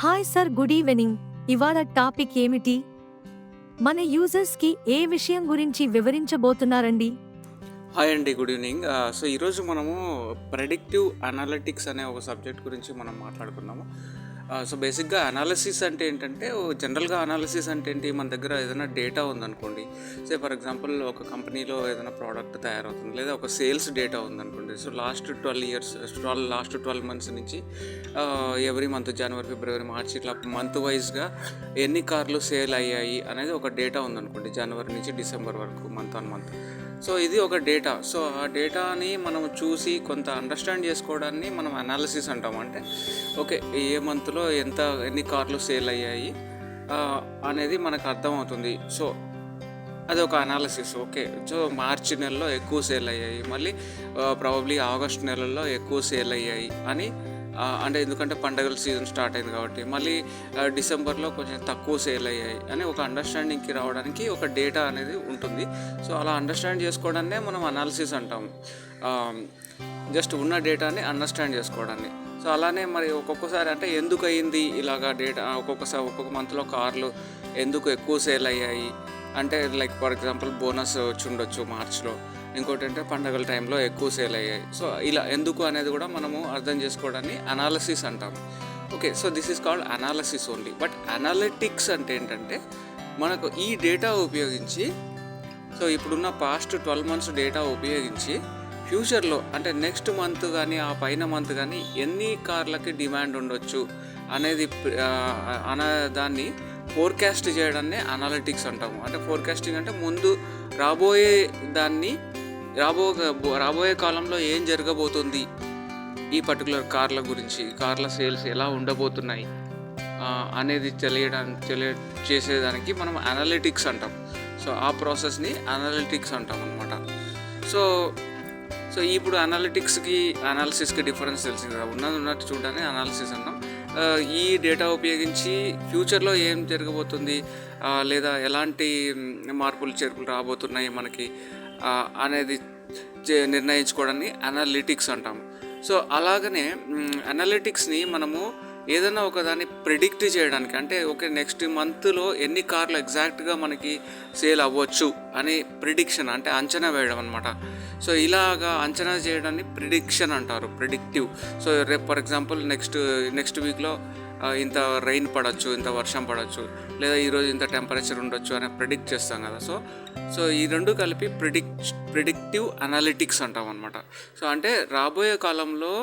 Hi sir, good evening. ఇవాళ topic ఏమిటి? మన యూజర్స్కి ఏ విషయం గురించి వివరించబోతున్నారండి? హాయ్ అండి, గుడ్ ఈవినింగ్. సో ఈరోజు మనము ప్రెడిక్టివ్ అనాలిటిక్స్ అనే ఒక సబ్జెక్ట్ గురించి మనం మాట్లాడుకున్నాము. సో బేసిక్గా అనాలిసిస్ అంటే ఏంటంటే, జనరల్గా అనాలిసిస్ అంటే ఏంటి, మన దగ్గర ఏదైనా డేటా ఉందనుకోండి. సే ఫర్ ఎగ్జాంపుల్ ఒక కంపెనీలో ఏదైనా ప్రోడక్ట్ తయారవుతుంది, లేదా ఒక సేల్స్ డేటా ఉందనుకోండి. సో లాస్ట్ 12 మంత్స్ నుంచి ఎవ్రీ మంత్ జనవరి, ఫిబ్రవరి, మార్చ్ ఇట్లా మంత్ వైజ్గా ఎన్ని కార్లు సేల్ అయ్యాయి అనేది ఒక డేటా ఉందనుకోండి, జనవరి నుంచి డిసెంబర్ వరకు మంత్ ఆన్ మంత్. సో ఇది ఒక డేటా. సో ఆ డేటాని మనం చూసి కొంత అండర్స్టాండ్ చేసుకోవడాన్ని మనం అనాలిసిస్ అంటాం. అంటే ఓకే, ఏ మంత్లో ఎన్ని కార్లు సేల్ అయ్యాయి అనేది మనకు అర్థమవుతుంది. సో అది ఒక అనాలిసిస్. ఓకే, సో మార్చి నెలలో ఎక్కువ సేల్ అయ్యాయి, మళ్ళీ ప్రాబబ్లీ ఆగస్ట్ నెలలో ఎక్కువ సేల్ అయ్యాయి అని, అంటే ఎందుకంటే పండగల సీజన్ స్టార్ట్ అయింది కాబట్టి, మళ్ళీ డిసెంబర్లో కొంచెం తక్కువ సేల్ అయ్యాయి అని ఒక అండర్స్టాండింగ్కి రావడానికి ఒక డేటా అనేది ఉంటుంది. సో అలా అండర్స్టాండ్ చేసుకోవడాన్నే మనం అనాలిసిస్ అంటాము. జస్ట్ ఉన్న డేటాని అండర్స్టాండ్ చేసుకోవడాన్ని. సో అలానే మరి ఒక్కొక్కసారి అంటే ఎందుకు అయ్యింది ఇలాగా డేటా, ఒక్కొక్క మంత్లో కార్లు ఎందుకు ఎక్కువ సేల్ అయ్యాయి అంటే, లైక్ ఫర్ ఎగ్జాంపుల్ బోనస్ వచ్చి ఉండొచ్చు మార్చ్లో, ఇంకోటి అంటే పండగల టైంలో ఎక్కువ సేల్ అయ్యాయి. సో ఇలా ఎందుకు అనేది కూడా మనము అర్థం చేసుకోవడాన్ని అనాలిసిస్ అంటాము. Okay, so this is called analysis only. But analytics అంటే ఏంటంటే, మనకు ఈ డేటా ఉపయోగించి, సో ఇప్పుడున్న పాస్ట్ 12 months డేటా ఉపయోగించి ఫ్యూచర్లో అంటే నెక్స్ట్ మంత్ కానీ ఆ పైన మంత్ కానీ ఎన్ని కార్లకి డిమాండ్ ఉండొచ్చు అనేది అనే దాన్ని ఫోర్కాస్ట్ చేయడాన్ని అనాలిటిక్స్ అంటాము. అంటే ఫోర్కాస్టింగ్ అంటే ముందు రాబోయే కాలంలో ఏం జరగబోతుంది, ఈ పర్టికులర్ కార్ల గురించి, కార్ల సేల్స్ ఎలా ఉండబోతున్నాయి అనేది చేసేదానికి మనం అనాలిటిక్స్ అంటాం. సో ఆ ప్రాసెస్ని అనాలిటిక్స్ అంటాం అనమాట. సో ఇప్పుడు అనాలిటిక్స్కి అనాలిసిస్కి డిఫరెన్స్ తెలిసింది కదా, ఉన్నట్టు చూడడానికి అనాలిసిస్ అంటాం. ఈ డేటా ఉపయోగించి ఫ్యూచర్లో ఏం జరగబోతుంది, లేదా ఎలాంటి మార్పులు చేర్పులు రాబోతున్నాయి మనకి అనేది నిర్ణయించుకోవడాన్ని అనాలిటిక్స్ అంటాము. సో అలాగనే అనాలిటిక్స్ని మనము ఏదైనా ఒకదాన్ని ప్రిడిక్ట్ చేయడానికి, అంటే ఓకే నెక్స్ట్ మంత్లో ఎన్ని కార్లు ఎగ్జాక్ట్గా మనకి సేల్ అవ్వచ్చు అని ప్రిడిక్షన్, అంటే అంచనా వేయడం అనమాట. సో ఇలాగా అంచనా చేయడాన్ని ప్రిడిక్షన్ అంటారు, ప్రిడిక్టివ్. సో రేపు ఫర్ ఎగ్జాంపుల్ నెక్స్ట్ వీక్లో ఇంత రెయిన్ పడవచ్చు, ఇంత వర్షం పడవచ్చు, లేదా ఈరోజు ఇంత టెంపరేచర్ ఉండొచ్చు అని ప్రిడిక్ట్ చేస్తాం కదా. సో ఈ రెండు కలిపి ప్రిడిక్టివ్ అనాలిటిక్స్ అంటాం అనమాట. సో అంటే రాబోయే కాలంలో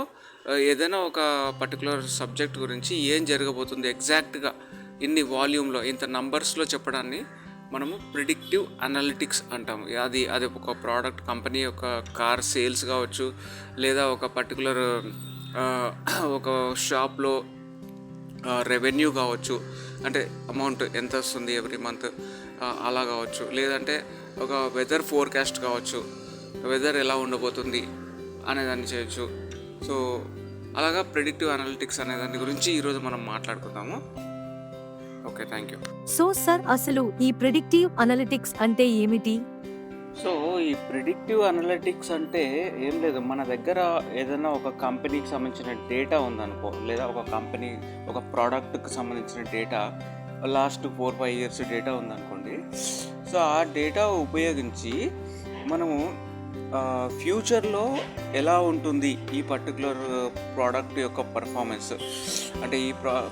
ఏదైనా ఒక పర్టికులర్ సబ్జెక్ట్ గురించి ఏం జరగబోతుంది ఎగ్జాక్ట్గా ఇన్ని వాల్యూమ్లో, ఇంత నంబర్స్లో చెప్పడాన్ని మనము ప్రిడిక్టివ్ అనాలిటిక్స్ అంటాము. అది ఒక ప్రోడక్ట్, కంపెనీ యొక్క కార్ సేల్స్ కావచ్చు, లేదా ఒక పర్టికులర్ ఒక షాప్లో రెవెన్యూ కావచ్చు, అంటే అమౌంట్ ఎంత వస్తుంది ఎవ్రీ మంత్ అలా కావచ్చు, లేదంటే ఒక వెదర్ ఫోర్కాస్ట్ కావచ్చు, వెదర్ ఎలా ఉండబోతుంది అనేదాన్ని చేయొచ్చు. సో అలాగా ప్రెడిక్టివ్ అనాలిటిక్స్ అనే దాని గురించి ఈరోజు మనం మాట్లాడుకుందాము. Okay, thank you. So sir, అసలు ఈ ప్రెడిక్టివ్ అనాలిటిక్స్ అంటే ఏమిటి? సో ఈ ప్రిడిక్టివ్ అనాలిటిక్స్ అంటే ఏం లేదు, మన దగ్గర ఏదైనా ఒక కంపెనీకి సంబంధించిన డేటా ఉందనుకో, లేదా ఒక ప్రోడక్ట్కి సంబంధించిన డేటా లాస్ట్ 4-5 years డేటా ఉందనుకోండి. సో ఆ డేటా ఉపయోగించి మనము ఫ్యూచర్లో ఎలా ఉంటుంది ఈ పర్టికులర్ ప్రోడక్ట్ యొక్క పర్ఫార్మెన్స్, అంటే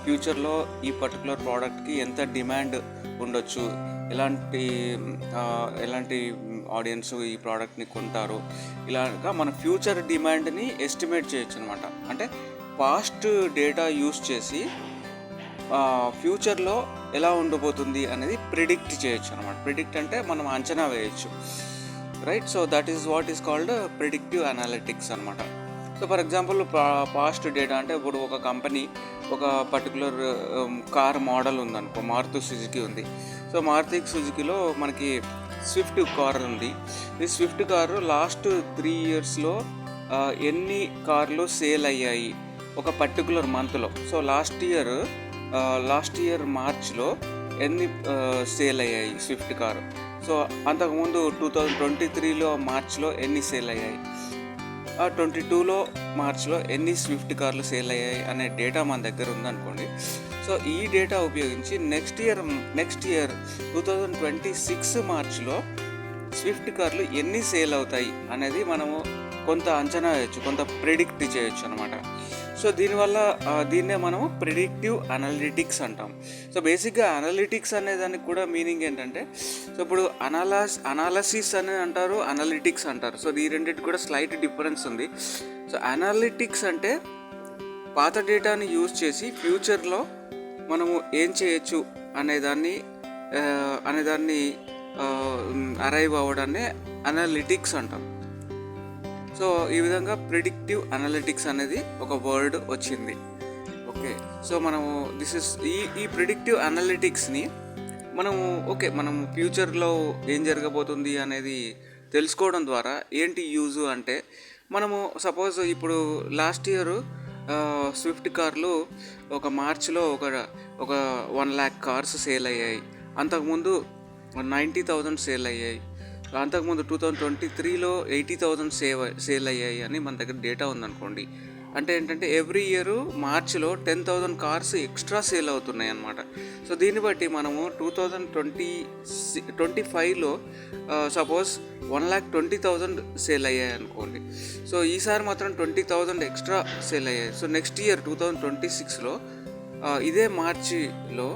ఫ్యూచర్లో ఈ పర్టికులర్ ప్రోడక్ట్కి ఎంత డిమాండ్ ఉండొచ్చు, ఎలాంటి ఆడియన్స్ ఈ ప్రోడక్ట్ని కొంటారు, ఇలాగా మన ఫ్యూచర్ డిమాండ్ని ఎస్టిమేట్ చేయొచ్చు అనమాట. అంటే పాస్ట్ డేటా యూస్ చేసి ఫ్యూచర్లో ఎలా ఉండబోతుంది అనేది ప్రిడిక్ట్ చేయొచ్చు అనమాట. ప్రిడిక్ట్ అంటే మనం అంచనా వేయచ్చు, right? So that is what is called predictive analytics అనమాట. So for example past data అంటే, ఇప్పుడు ఒక కంపెనీ ఒక పర్టికులర్ కార్ మోడల్ ఉందనుకో, మారుతి సుజుకి ఉంది. సో మారుతి సుజుకిలో మనకి స్విఫ్ట్ కార్ ఉంది. ఈ స్విఫ్ట్ కారు లాస్ట్ 3 yearsలో ఎన్ని కార్లు సేల్ అయ్యాయి ఒక పర్టికులర్ మంత్లో. సో లాస్ట్ ఇయర్ మార్చ్లో ఎన్ని సేల్ అయ్యాయి స్విఫ్ట్ కారు. సో అంతకుముందు 2023లో మార్చ్లో ఎన్ని సేల్ అయ్యాయి, 22లో మార్చ్లో ఎన్ని స్విఫ్ట్ కార్లు సేల్ అయ్యాయి అనే డేటా మన దగ్గర ఉందనుకోండి. సో ఈ డేటా ఉపయోగించి నెక్స్ట్ ఇయర్ 2026 మార్చిలో స్విఫ్ట్ కార్లు ఎన్ని సేల్ అవుతాయి అనేది మనము కొంత అంచనా వేయచ్చు, కొంత ప్రిడిక్ట్ చేయొచ్చు అనమాట. సో దీనివల్ల దీన్నే మనము ప్రిడిక్టివ్ అనలిటిక్స్ అంటాం. సో బేసిక్గా అనలిటిక్స్ అనే దానికి కూడా మీనింగ్ ఏంటంటే, సో ఇప్పుడు అనాలసిస్ అని అంటారు, అనలిటిక్స్ అంటారు. సో ఈ రెండింటికి కూడా స్లైట్ డిఫరెన్స్ ఉంది. సో అనలిటిక్స్ అంటే పాత డేటాని యూజ్ చేసి ఫ్యూచర్లో మనము ఏం చేయొచ్చు అనేదాన్ని అరైవ్ అవ్వడాన్ని అనలిటిక్స్ అంటాం. సో ఈ విధంగా ప్రిడిక్టివ్ అనలిటిక్స్ అనేది ఒక వర్డ్ వచ్చింది. ఓకే, సో మనము ఈ ప్రిడిక్టివ్ అనలిటిక్స్ని మనము ఫ్యూచర్లో ఏం జరగబోతుంది అనేది తెలుసుకోవడం ద్వారా ఏంటి యూజు అంటే, మనము సపోజ్ ఇప్పుడు లాస్ట్ ఇయర్ స్విఫ్ట్ కార్లు ఒక మార్చిలో ఒక 1 lakh కార్స్ సేల్ అయ్యాయి. అంతకుముందు 90,000 సేల్ అయ్యాయి. అంతకుముందు 2023లో 80,000 సేల్ అయ్యాయి అని మన దగ్గర డేటా ఉందనుకోండి. అంటే ఏంటంటే ఎవ్రీ ఇయర్ మార్చిలో 10,000 కార్స్ ఎక్స్ట్రా సేల్ అవుతున్నాయి అన్నమాట. సో దీన్ని బట్టి మనము 2025లో సపోజ్ 1,20,000 సేల్ అయ్యాయి అనుకోండి. సో ఈసారి మాత్రం 20,000 ఎక్స్ట్రా సేల్ అయ్యాయి. సో నెక్స్ట్ ఇయర్ 2026లో ఇదే మార్చిలో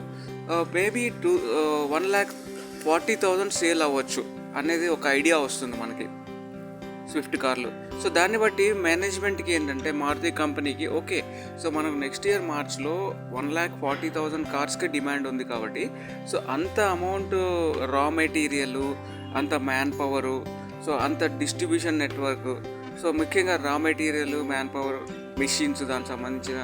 మేబీ 1,40,000 సేల్ అవ్వచ్చు అనేది ఒక ఐడియా వస్తుంది మనకి స్విఫ్ట్ కార్లు. సో దాన్ని బట్టి మేనేజ్మెంట్కి ఏంటంటే, మారుతి కంపెనీకి ఓకే, సో మనకు నెక్స్ట్ ఇయర్ మార్చ్లో 1,40,000 కార్స్కి డిమాండ్ ఉంది కాబట్టి, సో అంత అమౌంట్ రా మెటీరియల్, అంత మ్యాన్ పవరు, సో అంత డిస్ట్రిబ్యూషన్ నెట్వర్క్, సో ముఖ్యంగా raw material, man power, machines, దానికి సంబంధించిన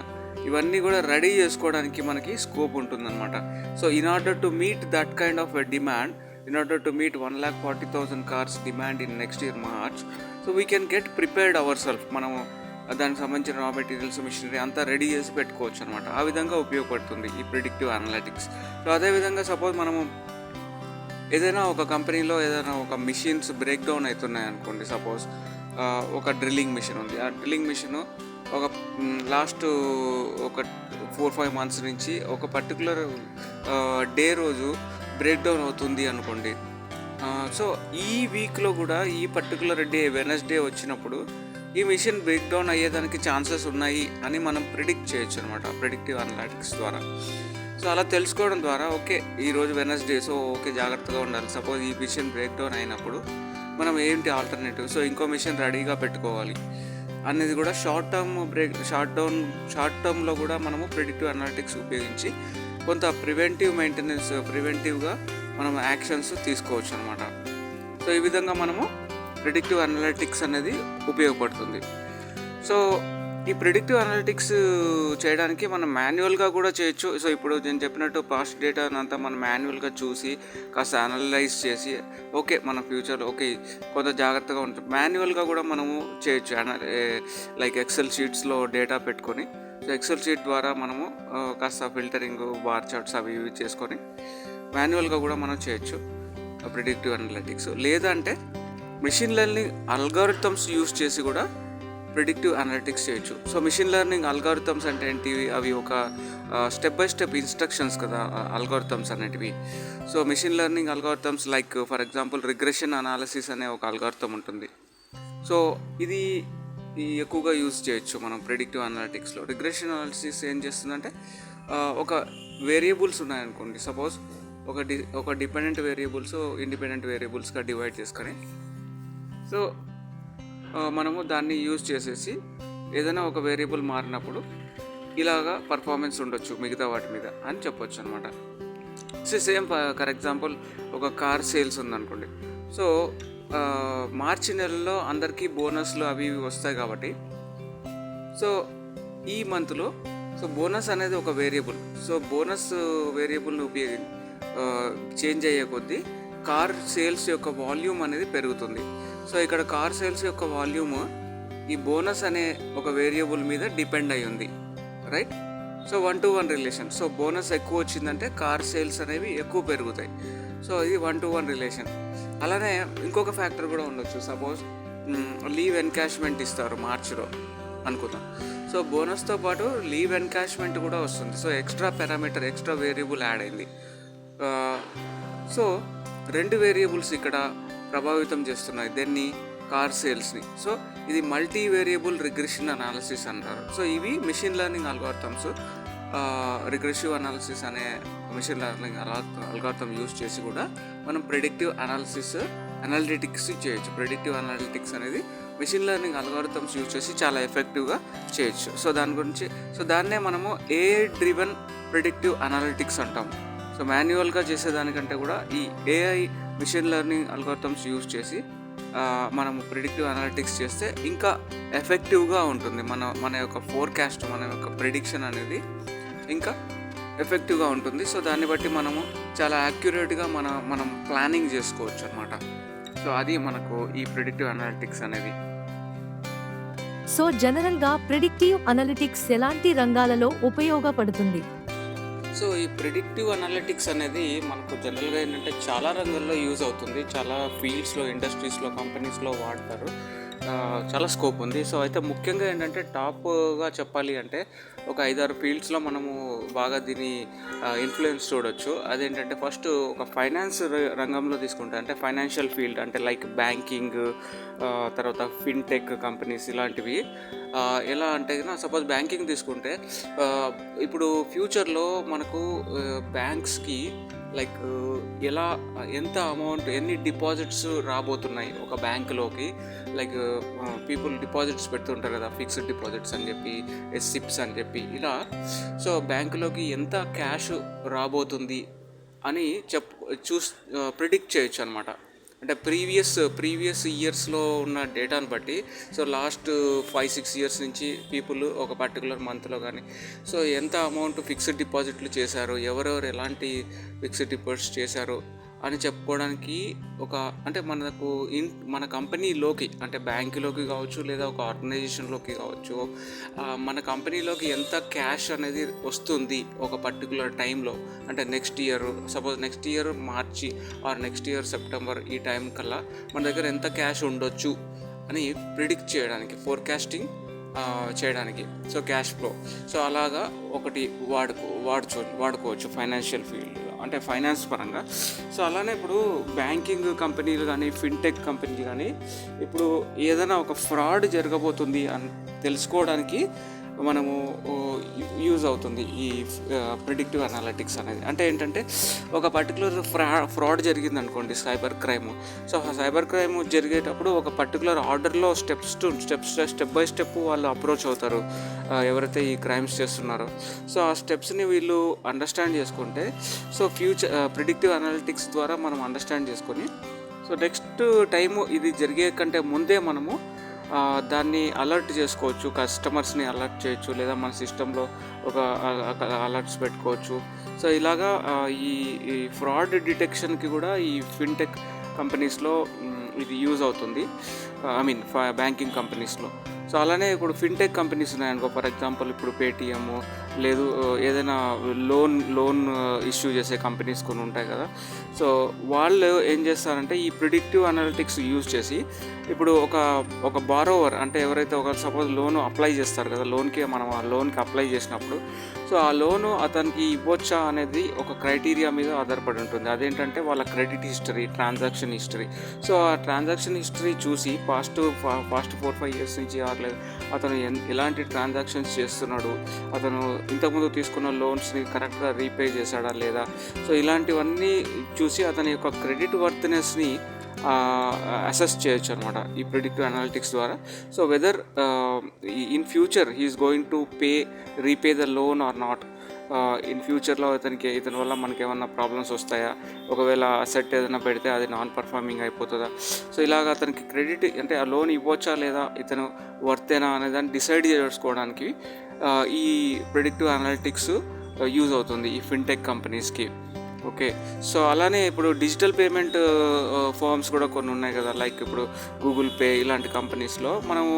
ఇవన్నీ కూడా రెడీ చేసుకోవడానికి మనకి స్కోప్ ఉంటుందన్నమాట. So in order to meet that kind of demand, in order to meet 1,40,000 cars demand in next year March, so we can get prepared ourselves. మనము దానికి సంబంధించిన రా మెటీరియల్స్, మిషనరీ అంతా రెడీ చేసి పెట్టుకోవచ్చు అనమాట. ఆ విధంగా ఉపయోగపడుతుంది ఈ ప్రిడిక్టివ్ అనలిటిక్స్. సో అదేవిధంగా సపోజ్ మనము ఏదైనా ఒక కంపెనీలో ఏదైనా ఒక మిషన్స్ బ్రేక్ డౌన్ అవుతున్నాయి అనుకోండి. సపోజ్ ఒక డ్రిల్లింగ్ మిషన్ ఉంది. ఆ డ్రిల్లింగ్ మిషన్ ఒక లాస్ట్ ఒక 4-5 months నుంచి ఒక పర్టికులర్ డే రోజు బ్రేక్ డౌన్ అవుతుంది అనుకోండి. సో ఈ వీక్లో కూడా ఈ పర్టికులర్ డే వెనస్డే వచ్చినప్పుడు ఈ మిషన్ బ్రేక్ డౌన్ అయ్యేదానికి ఛాన్సెస్ ఉన్నాయి అని మనం ప్రిడిక్ట్ చేయొచ్చు అనమాట ప్రిడిక్టివ్ అనలిటిక్స్ ద్వారా. సో అలా తెలుసుకోవడం ద్వారా ఓకే, ఈరోజు వెనస్డే, సో ఓకే జాగ్రత్తగా ఉండాలి. సపోజ్ ఈ మిషన్ బ్రేక్ డౌన్ అయినప్పుడు మనం ఏంటి ఆల్టర్నేటివ్, సో ఇంకో మిషన్ రెడీగా పెట్టుకోవాలి అనేది కూడా షార్ట్ టర్మ్లో కూడా మనము ప్రిడిక్టివ్ అనలిటిక్స్ ఉపయోగించి కొంత ప్రివెంటివ్గా మనం యాక్షన్స్ తీసుకోవచ్చు అనమాట. సో ఈ విధంగా మనము ప్రిడిక్టివ్ అనలిటిక్స్ అనేది ఉపయోగపడుతుంది. సో ఈ ప్రిడిక్టివ్ అనలిటిక్స్ చేయడానికి మనం మాన్యువల్గా కూడా చేయొచ్చు. సో ఇప్పుడు నేను చెప్పినట్టు పాస్ట్ డేటాను అంతా మనం మాన్యువల్గా చూసి కాస్త అనలైజ్ చేసి ఓకే మన ఫ్యూచర్లో ఓకే కొంత జాగ్రత్తగా ఉంటుంది. మాన్యువల్గా కూడా మనము చేయొచ్చు, లైక్ ఎక్సెల్ షీట్స్లో డేటా పెట్టుకొని, సో ఎక్సెల్ షీట్ ద్వారా మనము కాస్త ఫిల్టరింగ్, బార్ చార్ట్స్ అవి ఇవి చేసుకొని మాన్యువల్గా కూడా మనం చేయొచ్చు ప్రిడిక్టివ్ అనలిటిక్స్. లేదంటే మిషన్ లెర్నింగ్ అల్గారిథమ్స్ యూస్ చేసి కూడా ప్రిడిక్టివ్ అనలిటిక్స్ చేయొచ్చు. సో మిషన్ లెర్నింగ్ అల్గారిథమ్స్ అంటే ఏంటి, అవి ఒక స్టెప్ బై స్టెప్ ఇన్స్ట్రక్షన్స్ కదా అల్గారిథమ్స్ అనేటివి. So machine learning algorithms like for example regression analysis అనే ఒక అల్గారిథమ్ ఉంటుంది. సో ఇది ఎక్కువగా యూజ్ చేయొచ్చు మనం ప్రిడిక్టివ్ అనలిటిక్స్లో. రిగ్రెషన్ అనాలిసిస్ ఏం చేస్తుందంటే, ఒక వేరియబుల్స్ ఉన్నాయనుకోండి. సపోజ్ ఒక డిపెండెంట్ వేరియబుల్స్ ఇండిపెండెంట్ వేరియబుల్స్గా డివైడ్ చేసుకొని, సో మనము దాన్ని యూజ్ చేసేసి ఏదైనా ఒక వేరియబుల్ మారినప్పుడు ఇలాగా పర్ఫార్మెన్స్ ఉండొచ్చు మిగతా వాటి మీద అని చెప్పొచ్చు అనమాట. సేమ్ ఫర్ ఎగ్జాంపుల్ ఒక కార్ సేల్స్ ఉందనుకోండి. సో మార్చి నెలలో అందరికీ బోనస్లు అవి ఇవి వస్తాయి కాబట్టి, సో ఈ మంత్లో సో బోనస్ అనేది ఒక వేరియబుల్. సో బోనస్ వేరియబుల్ని చేంజ్ అయ్యే కొద్దీ కార్ సేల్స్ యొక్క వాల్యూమ్ అనేది పెరుగుతుంది. సో ఇక్కడ కార్ సేల్స్ యొక్క వాల్యూమ్ ఈ బోనస్ అనే ఒక వేరియబుల్ మీద డిపెండ్ అయి ఉంది, right? So 1-to-1 relation. So bonus ఎక్కువ వచ్చిందంటే కార్ సేల్స్ అనేవి ఎక్కువ పెరుగుతాయి. సో ఇది 1-to-1 రిలేషన్. అలానే ఇంకొక ఫ్యాక్టర్ కూడా ఉండొచ్చు. సపోజ్ లీవ్ ఎన్కాష్మెంట్ ఇస్తారు మార్చిలో. అనుకుందాం. సో బోనస్తో పాటు లీవ్ ఎన్కాష్మెంట్ కూడా వస్తుంది. So extra parameter, extra variable add అయింది. సో 2 వేరియబుల్స్ ఇక్కడ ప్రభావితం చేస్తున్నాయి దేన్ని, కార్ సేల్స్ని. సో ఇది మల్టీ వేరియబుల్ రిగ్రెషన్ అనాలిసిస్ అంటారు. సో ఇవి machine learning algorithms, regressive analysis అనే మిషన్ లెర్నింగ్ అల్గారిథం యూస్ చేసి కూడా మనం ప్రెడిక్టివ్ అనలిటిక్స్ చేయొచ్చు. ప్రెడిక్టివ్ అనలిటిక్స్ అనేది మిషన్ లెర్నింగ్ అల్గారిథమ్స్ యూజ్ చేసి చాలా ఎఫెక్టివ్గా చేయొచ్చు. సో దాన్నే మనము ఏఐ డ్రివెన్ ప్రెడిక్టివ్ అనలిటిక్స్ అంటాం. సో మాన్యువల్గా చేసేదానికంటే కూడా ఈ AI machine learning algorithms use చేసి మనము ప్రిడిక్టివ్ అనలిటిక్స్ చేస్తే ఇంకా ఎఫెక్టివ్గా ఉంటుంది. మన యొక్క ఫోర్కాస్ట్, మన యొక్క ప్రిడిక్షన్ అనేది ఇంకా ఎఫెక్టివ్గా ఉంటుంది. సో దాన్ని బట్టి మనము చాలా యాక్యురేట్గా మనం ప్లానింగ్ చేసుకోవచ్చు అనమాట. సో అది మనకు ఈ ప్రిడిక్టివ్ అనలిటిక్స్ అనేది. సో జనరల్గా ప్రిడిక్టివ్ అనలిటిక్స్ ఎలాంటి రంగాలలో ఉపయోగపడుతుంది? సో ఈ ప్రిడిక్టివ్ అనలిటిక్స్ అనేది మనకు జనరల్గా ఏంటంటే చాలా రంగాల్లో యూజ్ అవుతుంది. చాలా ఫీల్డ్స్లో, ఇండస్ట్రీస్లో, కంపెనీస్లో వాడతారు. చాలా స్కోప్ ఉంది. సో అయితే ముఖ్యంగా ఏంటంటే టాప్గా చెప్పాలి అంటే ఒక 5-6 ఫీల్డ్స్లో మనము బాగా దీని ఇన్ఫ్లుయెన్స్ చూడొచ్చు. అదేంటంటే ఫస్ట్ ఒక ఫైనాన్స్ రంగంలో తీసుకుంటే, అంటే ఫైనాన్షియల్ ఫీల్డ్ అంటే లైక్ బ్యాంకింగ్, తర్వాత ఫిన్టెక్ కంపెనీస్ ఇలాంటివి. ఎలా అంటే సపోజ్ బ్యాంకింగ్ తీసుకుంటే ఇప్పుడు ఫ్యూచర్లో మనకు బ్యాంక్స్కి లైక్ ఎంత అమౌంట్, ఎన్ని డిపాజిట్స్ రాబోతున్నాయి ఒక బ్యాంకులోకి. లైక్ పీపుల్ డిపాజిట్స్ పెడుతుంటారు కదా, ఫిక్స్డ్ డిపాజిట్స్ అని చెప్పి, ఎస్సిప్స్ అని చెప్పి ఇలా. సో బ్యాంకులోకి ఎంత క్యాష్ రాబోతుంది అని ప్రిడిక్ట్ చేయొచ్చు అనమాట. అంటే ప్రీవియస్ ఇయర్స్లో ఉన్న డేటాను బట్టి, సో లాస్ట్ 5-6 ఇయర్స్ నుంచి పీపుల్ ఒక పర్టికులర్ మంత్లో కానీ సో ఎంత అమౌంట్ ఫిక్స్డ్ డిపాజిట్లు చేశారు, ఎవరెవరు ఎలాంటి ఫిక్స్డ్ డిపాజిట్స్ చేశారు అని చెప్పుకోవడానికి అంటే మన కంపెనీలోకి, అంటే బ్యాంకులోకి కావచ్చు లేదా ఒక ఆర్గనైజేషన్లోకి కావచ్చు, మన కంపెనీలోకి ఎంత క్యాష్ అనేది వస్తుంది ఒక పర్టికులర్ టైంలో. అంటే next year March or next year September ఈ టైం కల్లా మన దగ్గర ఎంత క్యాష్ ఉండొచ్చు అని ప్రిడిక్ట్ చేయడానికి, ఫోర్కాస్టింగ్ చేయడానికి. సో క్యాష్ ఫ్లో, సో అలాగా ఒకటి వాడుకోవచ్చు ఫైనాన్షియల్ ఫీల్డ్, అంటే ఫైనాన్స్ పరంగా. సో అలానే ఇప్పుడు బ్యాంకింగ్ కంపెనీలు కానీ, ఫిన్టెక్ కంపెనీలు కానీ ఇప్పుడు ఏదైనా ఒక ఫ్రాడ్ జరగబోతుంది అని తెలుసుకోవడానికి మనము యూజ్ అవుతుంది ఈ ప్రిడిక్టివ్ అనలిటిక్స్ అనేది. అంటే ఏంటంటే ఒక పర్టికులర్ ఫ్రాడ్ జరిగింది అనుకోండి, సైబర్ క్రైమ్. సో ఆ సైబర్ క్రైమ్ జరిగేటప్పుడు ఒక పర్టికులర్ ఆర్డర్లో స్టెప్ బై స్టెప్ వాళ్ళు అప్రోచ్ అవుతారు ఎవరైతే ఈ క్రైమ్స్ చేస్తున్నారో. సో ఆ స్టెప్స్ని వీళ్ళు అండర్స్టాండ్ చేసుకుంటే, సో ప్రిడిక్టివ్ అనలిటిక్స్ ద్వారా మనం అండర్స్టాండ్ చేసుకొని, సో నెక్స్ట్ టైము ఇది జరిగే కంటే ముందే మనము దాన్ని అలర్ట్ చేసుకోవచ్చు, కస్టమర్స్ని అలర్ట్ చేయొచ్చు, లేదా మన సిస్టంలో ఒక అలర్ట్స్ పెట్టుకోవచ్చు. సో ఇలాగా ఈ ఫ్రాడ్ డిటెక్షన్కి కూడా ఈ ఫిన్టెక్ కంపెనీస్లో ఇది యూజ్ అవుతుంది, బ్యాంకింగ్ కంపెనీస్లో. సో అలానే ఇప్పుడు ఫిన్టెక్ కంపెనీస్ ఉన్నాయనుకో, ఫర్ ఎగ్జాంపుల్ ఇప్పుడు పేటిఎం, లేదు ఏదైనా లోన్ ఇష్యూ చేసే కంపెనీస్ కొన్ని ఉంటాయి కదా. సో వాళ్ళు ఏం చేస్తారంటే ఈ ప్రిడిక్టివ్ అనలిటిక్స్ యూజ్ చేసి, ఇప్పుడు ఒక బారోవర్, అంటే ఎవరైతే సపోజ్ లోన్ అప్లై చేస్తారు కదా, మనం ఆ లోన్కి అప్లై చేసినప్పుడు, సో ఆ లోను అతనికి ఇవ్వచ్చా అనేది ఒక క్రైటీరియా మీద ఆధారపడి ఉంటుంది. అదేంటంటే వాళ్ళ credit history, transaction history. So ఆ ట్రాన్సాక్షన్ హిస్టరీ చూసి పాస్ట్ 4-5 ఇయర్స్ నుంచి అతను ఎలాంటి ట్రాన్సాక్షన్స్ చేస్తున్నాడు, అతను ఇంతకుముందు తీసుకున్న లోన్స్ని కరెక్ట్గా రీపే చేశాడా లేదా, సో ఇలాంటివన్నీ చూసి అతని యొక్క క్రెడిట్ వర్త్నెస్ని అసెస్ చేయొచ్చు అనమాట ఈ ప్రిడిక్టివ్ అనలిటిక్స్ ద్వారా. So whether in future he is going to repay the loan or not. In ఫ్యూచర్లో ఇతని వల్ల మనకి ఏమన్నా ప్రాబ్లమ్స్ వస్తాయా, ఒకవేళ అసెట్ ఏదైనా పెడితే అది నాన్ పర్ఫార్మింగ్ అయిపోతుందా. సో ఇలాగ అతనికి క్రెడిట్, అంటే ఆ లోన్ ఇవ్వచ్చా లేదా, ఇతను వర్తేనా అనే దాన్ని డిసైడ్ చేసుకోవడానికి ఈ ప్రిడిక్టివ్ అనలిటిక్స్ యూజ్ అవుతుంది ఈ ఫిన్టెక్ కంపెనీస్కి. ఓకే. సో, అలానే ఇప్పుడు డిజిటల్ పేమెంట్ ఫర్మ్స్ కూడా కొన్ని ఉన్నాయి కదా! లైక్ ఇప్పుడు గూగుల్ పే ఇలాంటి కంపెనీస్‌లో మనము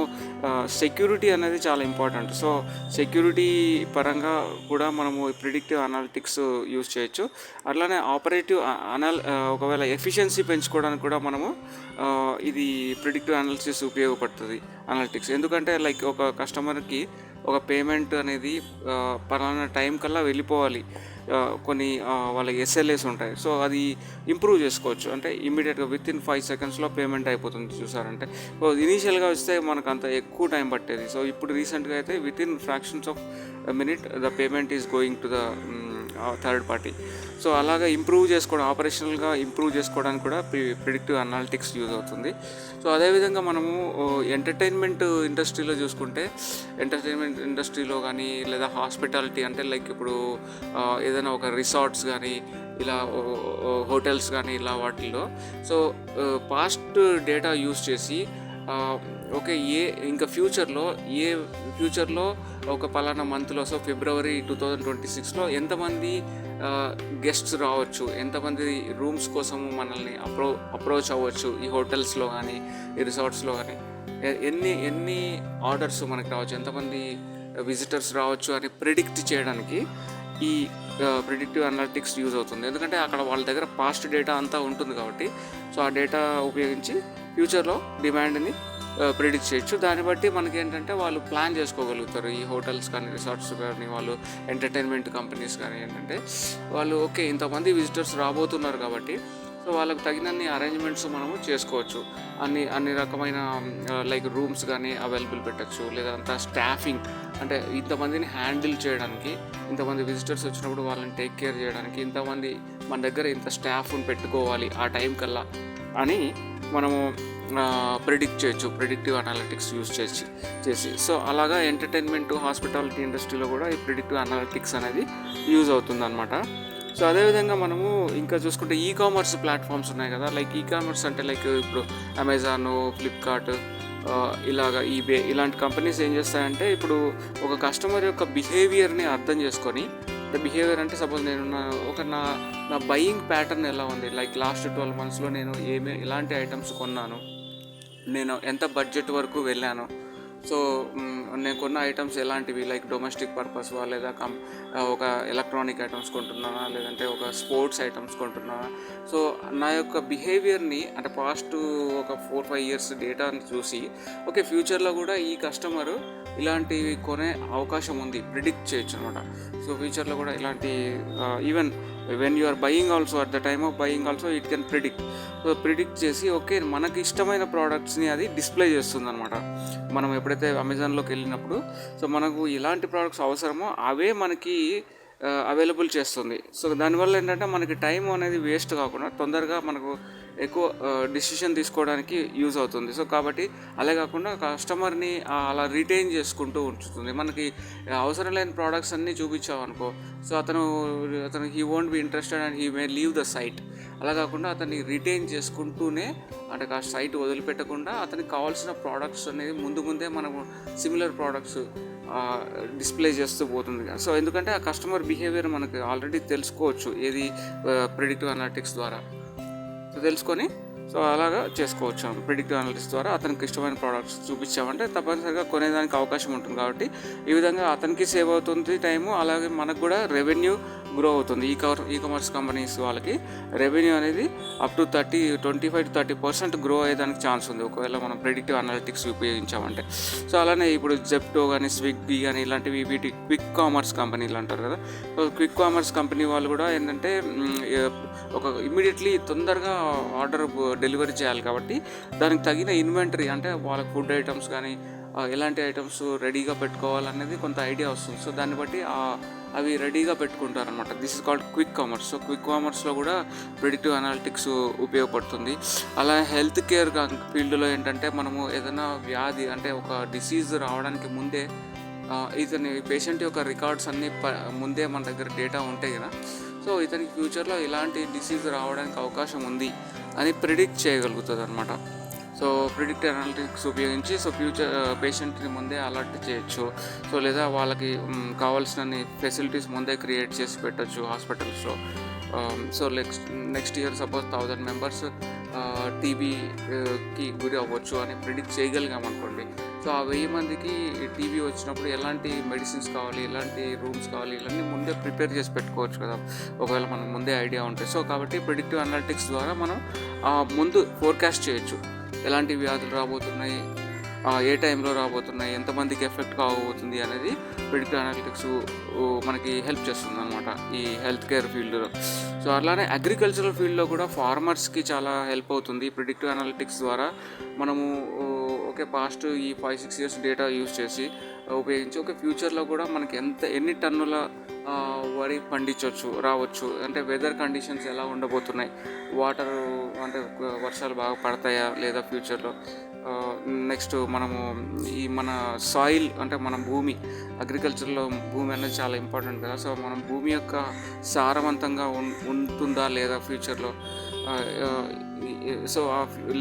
సెక్యూరిటీ అనేది చాలా ఇంపార్టెంట్. సో, సెక్యూరిటీ పరంగా కూడా మనము ప్రిడిక్టివ్ అనలిటిక్స్ యూజ్ చేయొచ్చు. అట్లానే ఒకవేళ ఎఫిషియన్సీ పెంచుకోవడానికి కూడా మనము ఇది ప్రిడిక్టివ్ అనాలిసిస్ ఉపయోగపడుతుంది అనలిటిక్స్. ఎందుకంటే లైక్ ఒక కస్టమర్‌కి ఒక పేమెంట్ అనేది పలానా టైం కల్లా వెళ్ళిపోవాలి. కొన్ని వాళ్ళకి ఎస్ఎల్ఏస్ ఉంటాయి. సో, అది ఇంప్రూవ్ చేసుకోవచ్చు. అంటే ఇమ్మీడియట్‌గా వితిన్ 5 సెకండ్స్‌లో పేమెంట్ అయిపోతుంది చూసారంటే. సో, ఇనీషియల్‌గా వస్తే మనకు అంత ఎక్కువ టైం పట్టేది. సో, ఇప్పుడు రీసెంట్‌గా అయితే within fractions of minute the payment is going to the third party. So, అలాగా ఆపరేషనల్గా ఇంప్రూవ్ చేసుకోవడానికి కూడా ప్రిడిక్టివ్ అనాలిటిక్స్ యూజ్ అవుతుంది. సో, అదేవిధంగా మనము ఎంటర్టైన్మెంట్ ఇండస్ట్రీలో చూసుకుంటే, ఎంటర్టైన్మెంట్ ఇండస్ట్రీలో కానీ లేదా హాస్పిటాలిటీ అంటే లైక్ ఇప్పుడు ఏదైనా ఒక రిసార్ట్స్ కానీ ఇలా హోటల్స్ కానీ ఇలా వాటిల్లో సో పాస్ట్ డేటా యూజ్ చేసి ఓకే ఇంకా ఫ్యూచర్లో ఒక పలానా మంత్లో సో ఫిబ్రవరి 2026లో ఎంతమంది గెస్ట్స్ రావచ్చు, ఎంతమంది రూమ్స్ కోసము మనల్ని అప్రోచ్ అవ్వచ్చు ఈ హోటల్స్లో కానీ ఈ రిసార్ట్స్లో కానీ, ఎన్ని ఆర్డర్స్ మనకి రావచ్చు, ఎంతమంది విజిటర్స్ రావచ్చు అని ప్రిడిక్ట్ చేయడానికి ఈ ప్రిడిక్టివ్ అనలిటిక్స్ యూజ్ అవుతుంది. ఎందుకంటే అక్కడ వాళ్ళ దగ్గర పాస్ట్ డేటా అంతా ఉంటుంది కాబట్టి సో ఆ డేటా ఉపయోగించి ఫ్యూచర్లో డిమాండ్ని ప్రిడిక్ట్ చేయొచ్చు. దాన్ని బట్టి మనకి ఏంటంటే వాళ్ళు ప్లాన్ చేసుకోగలుగుతారు. ఈ హోటల్స్ కానీ రిసార్ట్స్ కానీ వాళ్ళు ఎంటర్టైన్మెంట్ కంపెనీస్ కానీ ఏంటంటే వాళ్ళు ఓకే ఇంతమంది విజిటర్స్ రాబోతున్నారు కాబట్టి సో వాళ్ళకు తగినన్ని అరేంజ్మెంట్స్ మనము చేసుకోవచ్చు. అన్ని రకమైన లైక్ రూమ్స్ కానీ అవైలబుల్ పెట్టచ్చు, లేదంతా స్టాఫింగ్ అంటే ఇంతమందిని హ్యాండిల్ చేయడానికి, ఇంతమంది విజిటర్స్ వచ్చినప్పుడు వాళ్ళని టేక్ కేర్ చేయడానికి ఇంతమంది మన దగ్గర ఇంత స్టాఫ్ని పెట్టుకోవాలి ఆ టైం కల్లా అని మనము ప్రిడిక్ట్ చేయొచ్చు ప్రిడిక్టివ్ అనాలిటిక్స్ యూజ్ చేసి. సో అలాగా ఎంటర్టైన్మెంట్ హాస్పిటాలిటీ ఇండస్ట్రీలో కూడా ఈ ప్రిడిక్టివ్ అనాలిటిక్స్ అనేది యూజ్ అవుతుంది అనమాట. సో అదేవిధంగా మనము ఇంకా చూసుకుంటే కామర్స్ ప్లాట్ఫామ్స్ ఉన్నాయి కదా, లైక్ కామర్స్ అంటే లైక్ ఇప్పుడు అమెజాన్, ఫ్లిప్కార్ట్ ఇలాగా ఈబే ఇలాంటి కంపెనీస్ ఏం చేస్తాయంటే ఇప్పుడు ఒక కస్టమర్ యొక్క బిహేవియర్ని అర్థం చేసుకొని, అంటే బిహేవియర్ అంటే సపోజ్ నేను నా బయింగ్ ప్యాటర్న్ ఎలా ఉంది, లైక్ లాస్ట్ 12 monthsలో నేను ఎలాంటి ఐటమ్స్ కొన్నాను, నేను ఎంత బడ్జెట్ వరకు వెళ్ళాను, సో నేను కొన్న ఐటమ్స్ ఎలాంటివి లైక్ డొమెస్టిక్ పర్పస్ లేదా ఒక ఎలక్ట్రానిక్ ఐటమ్స్ కొంటున్నానా లేదంటే ఒక స్పోర్ట్స్ ఐటమ్స్ కొంటున్నానా, సో నా యొక్క బిహేవియర్ని అంటే పాస్ట్ ఒక 4-5 years డేటాని చూసి ఓకే ఫ్యూచర్లో కూడా ఈ కస్టమరు ఇలాంటివి కొనే అవకాశం ఉంది ప్రిడిక్ట్ చేయొచ్చు అనమాట. సో ఫ్యూచర్లో కూడా ఇలాంటి even when you are buying also at the time of buying also it can predict చేసి ఓకే మనకి ఇష్టమైన ప్రోడక్ట్స్ని అది డిస్ప్లే చేస్తుంది అనమాట. మనం ఎప్పుడైతే అమెజాన్లోకి వెళ్ళినప్పుడు సో మనకు ఎలాంటి ప్రోడక్ట్స్ అవసరమో అవే మనకి అవైలబుల్ చేస్తుంది. సో దానివల్ల ఏంటంటే మనకి టైం అనేది వేస్ట్ కాకుండా తొందరగా మనకు ఎక్కువ డిసిషన్ తీసుకోవడానికి యూజ్ అవుతుంది. సో కాబట్టి అలా కాకుండా కస్టమర్ని అలా రిటైన్ చేసుకుంటూ ఉంచుతుంది. మనకి అవసరం లేని ప్రోడక్ట్స్ అన్నీ చూపించామనుకో సో అతను he won't be interested and he may leave the site. అలా కాకుండా అతన్ని రిటైన్ చేసుకుంటూనే అంటే ఆ సైట్ వదిలిపెట్టకుండా అతనికి కావాల్సిన ప్రోడక్ట్స్ అనేది ముందే మనము సిమిలర్ ప్రోడక్ట్స్ డిస్ప్లే చేస్తూ పోతుంది. సో ఎందుకంటే ఆ కస్టమర్ బిహేవియర్ మనకు ఆల్రెడీ తెలుసుకోవచ్చు ఏది ప్రిడిక్టివ్ అనాలిటిక్స్ ద్వారా. సో తెలుసుకొని సో అలాగా చేసుకోవచ్చు. ప్రిడిక్టివ్ అనాలిటిక్స్ ద్వారా అతనికి ఇష్టమైన ప్రోడక్ట్స్ చూపించామంటే తప్పనిసరిగా కొనేదానికి అవకాశం ఉంటుంది. కాబట్టి ఈ విధంగా అతనికి సేవ్ అవుతుంది టైము, అలాగే మనకు కూడా రెవెన్యూ గ్రో అవుతుంది. ఈ కామర్స్ కంపెనీస్ వాళ్ళకి రెవెన్యూ అనేది అప్ టు 25-30% గ్రో అయ్యేదానికి ఛాన్స్ ఉంది ఒకవేళ మనం ప్రిడిక్టివ్ అనాలిటిక్స్ ఉపయోగించామంటే. సో అలానే ఇప్పుడు జెప్టో కానీ స్విగ్గీ కానీ ఇలాంటివి వీటి క్విక్ కామర్స్ కంపెనీలు అంటారు కదా. సో క్విక్ కామర్స్ కంపెనీ వాళ్ళు కూడా ఏంటంటే ఒక ఇమ్మీడియట్లీ తొందరగా ఆర్డర్ డెలివరీ చేయాలి కాబట్టి దానికి తగిన ఇన్వెంటరీ అంటే వాళ్ళకి ఫుడ్ ఐటమ్స్ కానీ ఎలాంటి ఐటమ్స్ రెడీగా పెట్టుకోవాలనేది కొంత ఐడియా వస్తుంది. సో దాన్ని బట్టి అవి రెడీగా పెట్టుకుంటారు అనమాట. This is called quick commerce. So quick కామర్స్లో కూడా ప్రిడిక్టివ్ అనాలిటిక్స్ ఉపయోగపడుతుంది. అలా హెల్త్ కేర్ ఫీల్డ్లో ఏంటంటే మనము ఏదైనా వ్యాధి అంటే ఒక డిసీజ్ రావడానికి ముందే ఇతని పేషెంట్ యొక్క రికార్డ్స్ అన్నీ ముందే మన దగ్గర డేటా ఉంటాయి కదా. సో ఇతనికి ఫ్యూచర్లో ఇలాంటి డిసీజ్ రావడానికి అవకాశం ఉంది అని ప్రిడిక్ట్ చేయగలుగుతుంది అనమాట. సో ప్రిడిక్టివ్ అనలిటిక్స్ ఉపయోగించి సో ఫ్యూచర్ పేషెంట్ని ముందే అలర్ట్ చేయొచ్చు. సో లేదా వాళ్ళకి కావాల్సిన ఫెసిలిటీస్ ముందే క్రియేట్ చేసి పెట్టచ్చు హాస్పిటల్స్లో. So next year suppose 1000 members టీబీకి గురి అవ్వచ్చు అని ప్రిడిక్ట్ చేయగలిగాం అనుకోండి. సో ఆ 1000 మందికి టీబీ వచ్చినప్పుడు ఎలాంటి మెడిసిన్స్ కావాలి, ఎలాంటి రూమ్స్ కావాలి, ఇవన్నీ ముందే ప్రిపేర్ చేసి పెట్టుకోవచ్చు కదా, ఒకవేళ మనకు ముందే ఐడియా ఉంటే. సో కాబట్టి ప్రిడిక్టివ్ అనలిటిక్స్ ద్వారా మనం ముందు ఫోర్కాస్ట్ చేయొచ్చు, ఎలాంటి వ్యాధులు రాబోతున్నాయి, ఏ టైంలో రాబోతున్నాయి, ఎంతమందికి ఎఫెక్ట్ కాబోతుంది అనేది ప్రిడిక్టివ్ అనలిటిక్స్ మనకి హెల్ప్ చేస్తుంది అనమాట ఈ హెల్త్ కేర్ ఫీల్డ్లో. సో అలానే అగ్రికల్చరల్ ఫీల్డ్లో కూడా ఫార్మర్స్కి చాలా హెల్ప్ అవుతుంది ప్రిడిక్టివ్ అనలిటిక్స్ ద్వారా. మనము పాస్ట్ ఈ 5-6 ఇయర్స్ డేటా యూజ్ చేసి ఉపయోగించి ఫ్యూచర్లో కూడా మనకి ఎన్ని టన్నుల వరి రావచ్చు, అంటే వెదర్ కండిషన్స్ ఎలా ఉండబోతున్నాయి, వాటర్ అంటే వర్షాలు బాగా పడతాయా లేదా ఫ్యూచర్లో, నెక్స్ట్ మనము మన సాయిల్ అంటే మన భూమి, అగ్రికల్చర్లో భూమి అనేది చాలా ఇంపార్టెంట్ కదా. సో మనం భూమి యొక్క సారవంతంగా ఉంటుందా లేదా ఫ్యూచర్లో, సో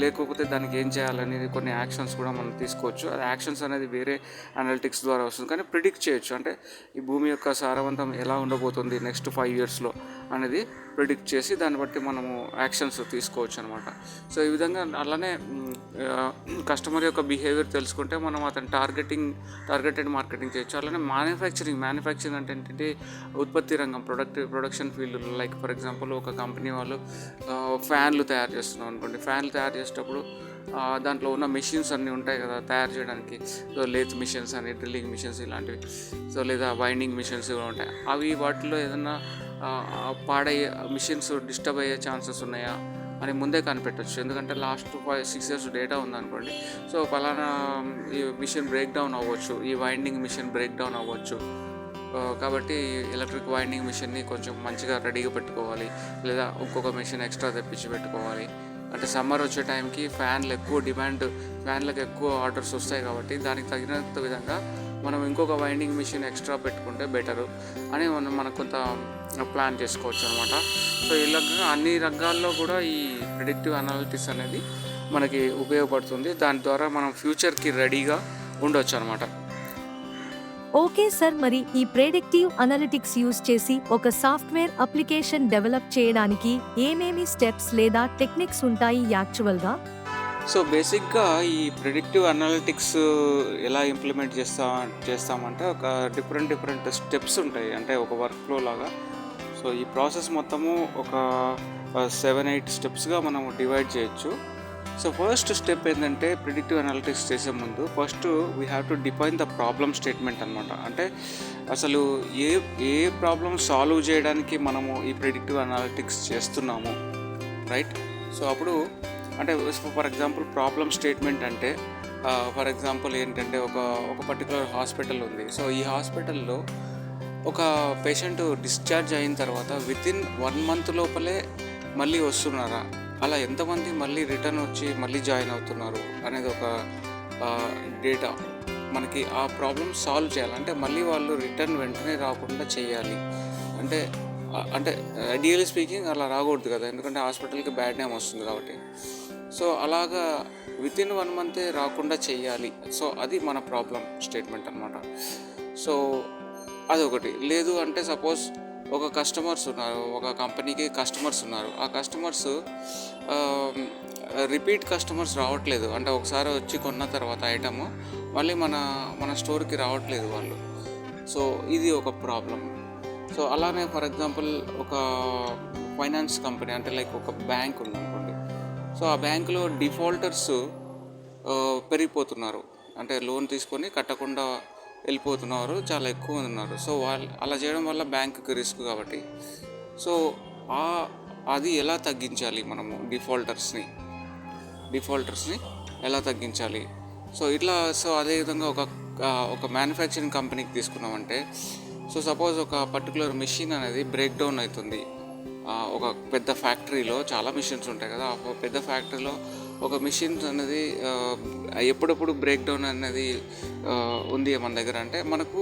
లేకపోతే దానికి ఏం చేయాలనేది కొన్ని యాక్షన్స్ కూడా మనం తీసుకోవచ్చు. అది యాక్షన్స్ అనేది వేరే అనలిటిక్స్ ద్వారా వస్తుంది, కానీ ప్రిడిక్ట్ చేయొచ్చు. అంటే ఈ భూమి యొక్క సారవంతం ఎలా ఉండబోతుంది నెక్స్ట్ 5 ఇయర్స్లో అనేది ప్రిడిక్ట్ చేసి దాన్ని బట్టి మనము యాక్షన్స్ తీసుకోవచ్చు అనమాట. సో ఈ విధంగా అలానే కస్టమర్ యొక్క బిహేవియర్ తెలుసుకుంటే మనం అతని టార్గెటెడ్ మార్కెటింగ్ చేయొచ్చు. అలానే మ్యానుఫ్యాక్చరింగ్ అంటే ఏంటంటే ఉత్పత్తి రంగం, production field. Like for example ఒక కంపెనీ వాళ్ళు ఫ్యాన్లు తయారు చేస్తున్నాం అనుకోండి. ఫ్యాన్లు తయారు చేసేటప్పుడు దాంట్లో ఉన్న మెషిన్స్ అన్నీ ఉంటాయి కదా తయారు చేయడానికి. సో లేత్ మిషన్స్ అని, డ్రిల్లింగ్ మిషన్స్ ఇలాంటివి, సో లేదా వైండింగ్ మిషన్స్ కూడా ఉంటాయి. అవి వాటిలో ఏదైనా పాడయ్యే మిషన్స్ డిస్టర్బ్ అయ్యే ఛాన్సెస్ ఉన్నాయా అని ముందే కనిపెట్టచ్చు. ఎందుకంటే లాస్ట్ 5-6 ఇయర్స్ డేటా ఉందనుకోండి. సో పలానా ఈ మిషన్ బ్రేక్ డౌన్ అవ్వచ్చు, ఈ వైండింగ్ మిషన్ బ్రేక్ డౌన్ అవ్వచ్చు, కాబట్టి ఎలక్ట్రిక్ వైండింగ్ మిషన్ని కొంచెం మంచిగా రెడీగా పెట్టుకోవాలి, లేదా ఇంకొక మిషన్ ఎక్స్ట్రా తెప్పించి పెట్టుకోవాలి. అంటే సమ్మర్ వచ్చే టైంకి ఫ్యాన్లకు ఎక్కువ ఆర్డర్స్ వస్తాయి కాబట్టి దానికి తగినంత విధంగా మనం ఇంకొక వైండింగ్ మిషన్ ఎక్స్ట్రా పెట్టుకుంటే బెటరు అని మనకు కొంత ప్లాన్ చేసుకోవచ్చు అనమాట. సో ఇలా అన్ని రంగాల్లో కూడా ఈ ప్రిడిక్టివ్ అనాలిటిక్స్ అనేది మనకి ఉపయోగపడుతుంది. దాని ద్వారా మనం ఫ్యూచర్కి రెడీగా ఉండొచ్చు అనమాట. ఓకే సార్, మరి ఈ ప్రెడిక్టివ్ అనలిటిక్స్ యూజ్ చేసి ఒక సాఫ్ట్వేర్ అప్లికేషన్ డెవలప్ చేయడానికి ఏమేమి స్టెప్స్ లేదా టెక్నిక్స్ ఉంటాయి యాక్చువల్గా? సో బేసిక్గా ఈ ప్రిడిక్టివ్ అనలిటిక్స్ ఎలా ఇంప్లిమెంట్ చేస్తామంటే ఒక డిఫరెంట్ స్టెప్స్ ఉంటాయి, అంటే ఒక వర్క్ ఫ్లో లాగా. సో ఈ ప్రాసెస్ మొత్తము ఒక 7-8 స్టెప్స్గా మనం డివైడ్ చేయొచ్చు. సో ఫస్ట్ స్టెప్ ఏంటంటే ప్రిడిక్టివ్ అనలిటిక్స్ చేసే ముందు first we have to define the problem statement అనమాట. అంటే అసలు ఏ ప్రాబ్లమ్ సాల్వ్ చేయడానికి మనము ఈ ప్రిడిక్టివ్ అనలిటిక్స్ చేస్తున్నాము, రైట్? సో అప్పుడు అంటే ఫర్ ఎగ్జాంపుల్ ప్రాబ్లమ్ స్టేట్మెంట్ అంటే ఫర్ ఎగ్జాంపుల్ ఏంటంటే ఒక పర్టికులర్ హాస్పిటల్ ఉంది. సో ఈ హాస్పిటల్లో ఒక పేషెంట్ డిశ్చార్జ్ అయిన తర్వాత వితిన్ 1 month లోపలే మళ్ళీ వస్తున్నారా, అలా ఎంతమంది మళ్ళీ రిటర్న్ వచ్చి మళ్ళీ జాయిన్ అవుతున్నారు అనేది ఒక డేటా మనకి ఆ ప్రాబ్లమ్ సాల్వ్ చేయాలంటే మళ్ళీ వాళ్ళు రిటర్న్ వెంటనే రాకుండా చేయాలి. అంటే ఐడియల్లీ స్పీకింగ్ అలా రాకూడదు కదా, ఎందుకంటే హాస్పిటల్కి బ్యాడ్ నేమ్ వస్తుంది కాబట్టి. సో అలాగా వితిన్ 1 month రాకుండా చేయాలి. సో అది మన ప్రాబ్లం స్టేట్మెంట్ అనమాట. సో అదొకటి. లేదు అంటే సపోజ్ ఒక కస్టమర్స్ ఉన్నారు, ఒక కంపెనీకి కస్టమర్స్ ఉన్నారు. ఆ కస్టమర్స్ రిపీట్ కస్టమర్స్ రావట్లేదు, అంటే ఒకసారి వచ్చి కొన్న తర్వాత ఐటమ్ మళ్ళీ మన స్టోర్కి రావట్లేదు వాళ్ళు. సో ఇది ఒక ప్రాబ్లం. సో అలానే ఫర్ ఎగ్జాంపుల్ ఒక ఫైనాన్స్ కంపెనీ, అంటే లైక్ ఒక బ్యాంక్ ఉందనుకోండి. సో ఆ బ్యాంకులో డిఫాల్టర్స్ పెరిగిపోతున్నారు, అంటే లోన్ తీసుకొని కట్టకుండా వెళ్ళిపోతున్నారు, చాలా ఎక్కువ మంది ఉన్నారు. సో వాళ్ళు అలా చేయడం వల్ల బ్యాంకుకి రిస్క్ కాబట్టి. సో అది ఎలా తగ్గించాలి మనము, డిఫాల్టర్స్ని ఎలా తగ్గించాలి? సో అదేవిధంగా ఒక మ్యానుఫ్యాక్చరింగ్ కంపెనీకి తీసుకున్నామంటే, సో సపోజ్ ఒక పర్టికులర్ మెషిన్ అనేది బ్రేక్ డౌన్ అవుతుంది. ఒక పెద్ద ఫ్యాక్టరీలో చాలా మిషన్స్ ఉంటాయి కదా, ఒక పెద్ద ఫ్యాక్టరీలో ఒక మిషన్స్ అనేది ఎప్పుడప్పుడు బ్రేక్ డౌన్ అనేది ఉంది మన దగ్గర. అంటే మనకు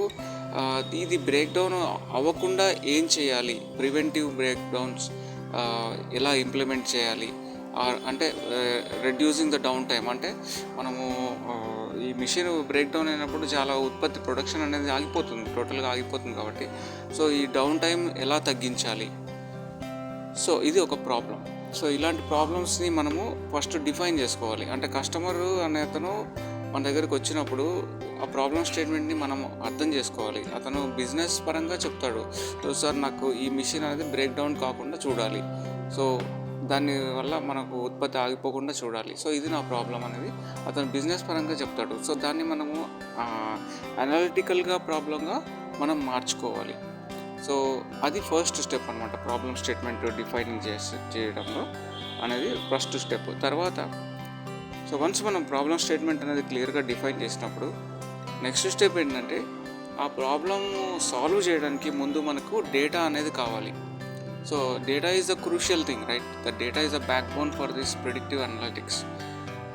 ఇది బ్రేక్ డౌన్ అవ్వకుండా ఏం చేయాలి, ప్రివెంటివ్ బ్రేక్ డౌన్స్ ఎలా ఇంప్లిమెంట్ చేయాలి అంటే రెడ్యూసింగ్ ద డౌన్ టైం, అంటే మనము ఈ మిషన్ బ్రేక్ డౌన్ అయినప్పుడు చాలా ఉత్పత్తి ప్రొడక్షన్ అనేది ఆగిపోతుంది, టోటల్గా ఆగిపోతుంది. కాబట్టి సో ఈ డౌన్ టైం ఎలా తగ్గించాలి, సో ఇది ఒక ప్రాబ్లం. సో ఇలాంటి ప్రాబ్లమ్స్ని మనము ఫస్ట్ డిఫైన్ చేసుకోవాలి. అంటే కస్టమర్ అనే అతను మన దగ్గరికి వచ్చినప్పుడు ఆ ప్రాబ్లం స్టేట్మెంట్ని మనం అర్థం చేసుకోవాలి. అతను బిజినెస్ పరంగా చెప్తాడు, సో సార్ నాకు ఈ మిషన్ అనేది బ్రేక్ డౌన్ కాకుండా చూడాలి, సో దానివల్ల మనకు ఉత్పత్తి ఆగిపోకుండా చూడాలి, సో ఇది నా ప్రాబ్లం అనేది అతను బిజినెస్ పరంగా చెప్తాడు. సో దాన్ని మనము అనలిటికల్గా ప్రాబ్లంగా మనం మార్చుకోవాలి. సో అది ఫస్ట్ స్టెప్ అనమాట, ప్రాబ్లం స్టేట్మెంట్ డిఫైనింగ్ చేయడంలో అనేది ఫస్ట్ స్టెప్. తర్వాత సో వన్స్ మనం ప్రాబ్లం స్టేట్మెంట్ అనేది క్లియర్గా డిఫైన్ చేసినప్పుడు నెక్స్ట్ స్టెప్ ఏంటంటే ఆ ప్రాబ్లం సాల్వ్ చేయడానికి ముందు మనకు డేటా అనేది కావాలి. So data is the crucial thing, right? The data is the back bone for this predictive analytics.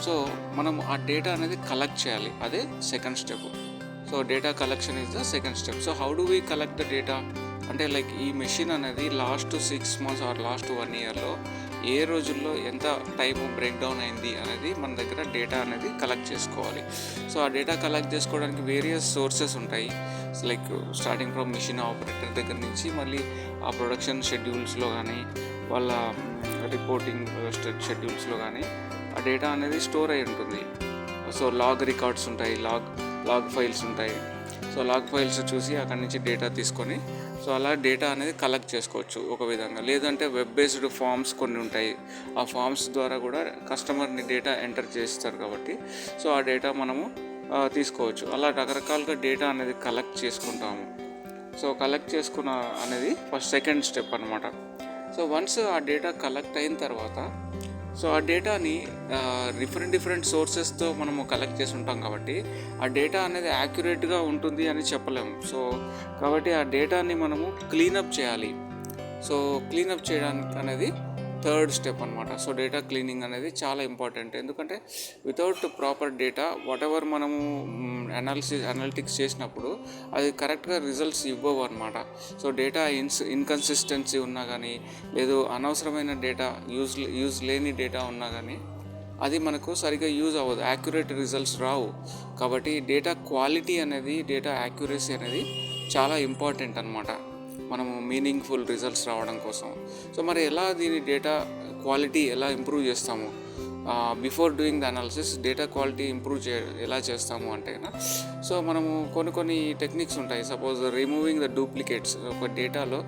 So మనం ఆ డేటా అనేది కలెక్ట్ చేయాలి, అదే second step. So data collection is the second step. So how do we collect the data అంటే like ఈ machine అనేది last 6 months are last 1 yearలో ఏ రోజుల్లో ఎంత టైము బ్రేక్ డౌన్ అయింది అనేది మన దగ్గర డేటా అనేది కలెక్ట్ చేసుకోవాలి. సో ఆ డేటా కలెక్ట్ చేసుకోవడానికి వేరియస్ సోర్సెస్ ఉంటాయి, like starting from machine operator దగ్గర నుంచి మళ్ళీ ఆ ప్రొడక్షన్ షెడ్యూల్స్లో కానీ వాళ్ళ రిపోర్టింగ్ షెడ్యూల్స్లో కానీ ఆ డేటా అనేది స్టోర్ అయి ఉంటుంది. సో లాగ్ రికార్డ్స్ ఉంటాయి, లాగ్ ఫైల్స్ ఉంటాయి. సో లాగ్ ఫైల్స్ చూసి అక్కడి నుంచి డేటా తీసుకొని సో అలా డేటా అనేది కలెక్ట్ చేసుకోవచ్చు ఒక విధంగా. లేదంటే వెబ్ బేస్డ్ ఫామ్స్ కొన్ని ఉంటాయి, ఆ ఫామ్స్ ద్వారా కూడా కస్టమర్ని డేటా ఎంటర్ చేస్తారు కాబట్టి సో ఆ డేటా మనము తీసుకోవచ్చు. అలా రకరకాలుగా డేటా అనేది కలెక్ట్ చేసుకుంటాము. సో కలెక్ట్ చేసుకున్న అనేది ఫస్ట్ సెకండ్ స్టెప్ అనమాట. సో వన్స్ ఆ డేటా కలెక్ట్ అయిన తర్వాత సో ఆ డేటాని డిఫరెంట్ సోర్సెస్తో మనము కలెక్ట్ చేసి ఉంటాం కాబట్టి ఆ డేటా అనేది యాక్యురేట్గా ఉంటుంది అని చెప్పలేము. సో కాబట్టి ఆ డేటాని మనము క్లీనప్ చేయాలి. సో క్లీనప్ చేయడానికి అనేది థర్డ్ స్టెప్ అనమాట. సో డేటా క్లీనింగ్ అనేది చాలా ఇంపార్టెంట్, ఎందుకంటే without proper data what ever మనము అనలిటిక్స్ చేసినప్పుడు అది కరెక్ట్గా రిజల్ట్స్ ఇవ్వవు అనమాట. సో డేటా ఇన్కన్సిస్టెన్సీ ఉన్నా కానీ లేదు అనవసరమైన డేటా యూజ్ లేని డేటా ఉన్నా కానీ అది మనకు సరిగ్గా యూజ్ అవ్వదు, యాక్యురేట్ రిజల్ట్స్ రావు. కాబట్టి డేటా క్వాలిటీ అనేది డేటా యాక్యురసీ అనేది చాలా ఇంపార్టెంట్ అనమాట మనము మీనింగ్ఫుల్ రిజల్ట్స్ రావడం కోసం. సో మరి ఎలా దీని డేటా క్వాలిటీ ఎలా ఇంప్రూవ్ చేస్తాము? Before doing the analysis data quality improve ఎలా చేస్తాము అంటే సో మనము కొన్ని టెక్నిక్స్ ఉంటాయి. Suppose removing the duplicates. ఒక డేటాలో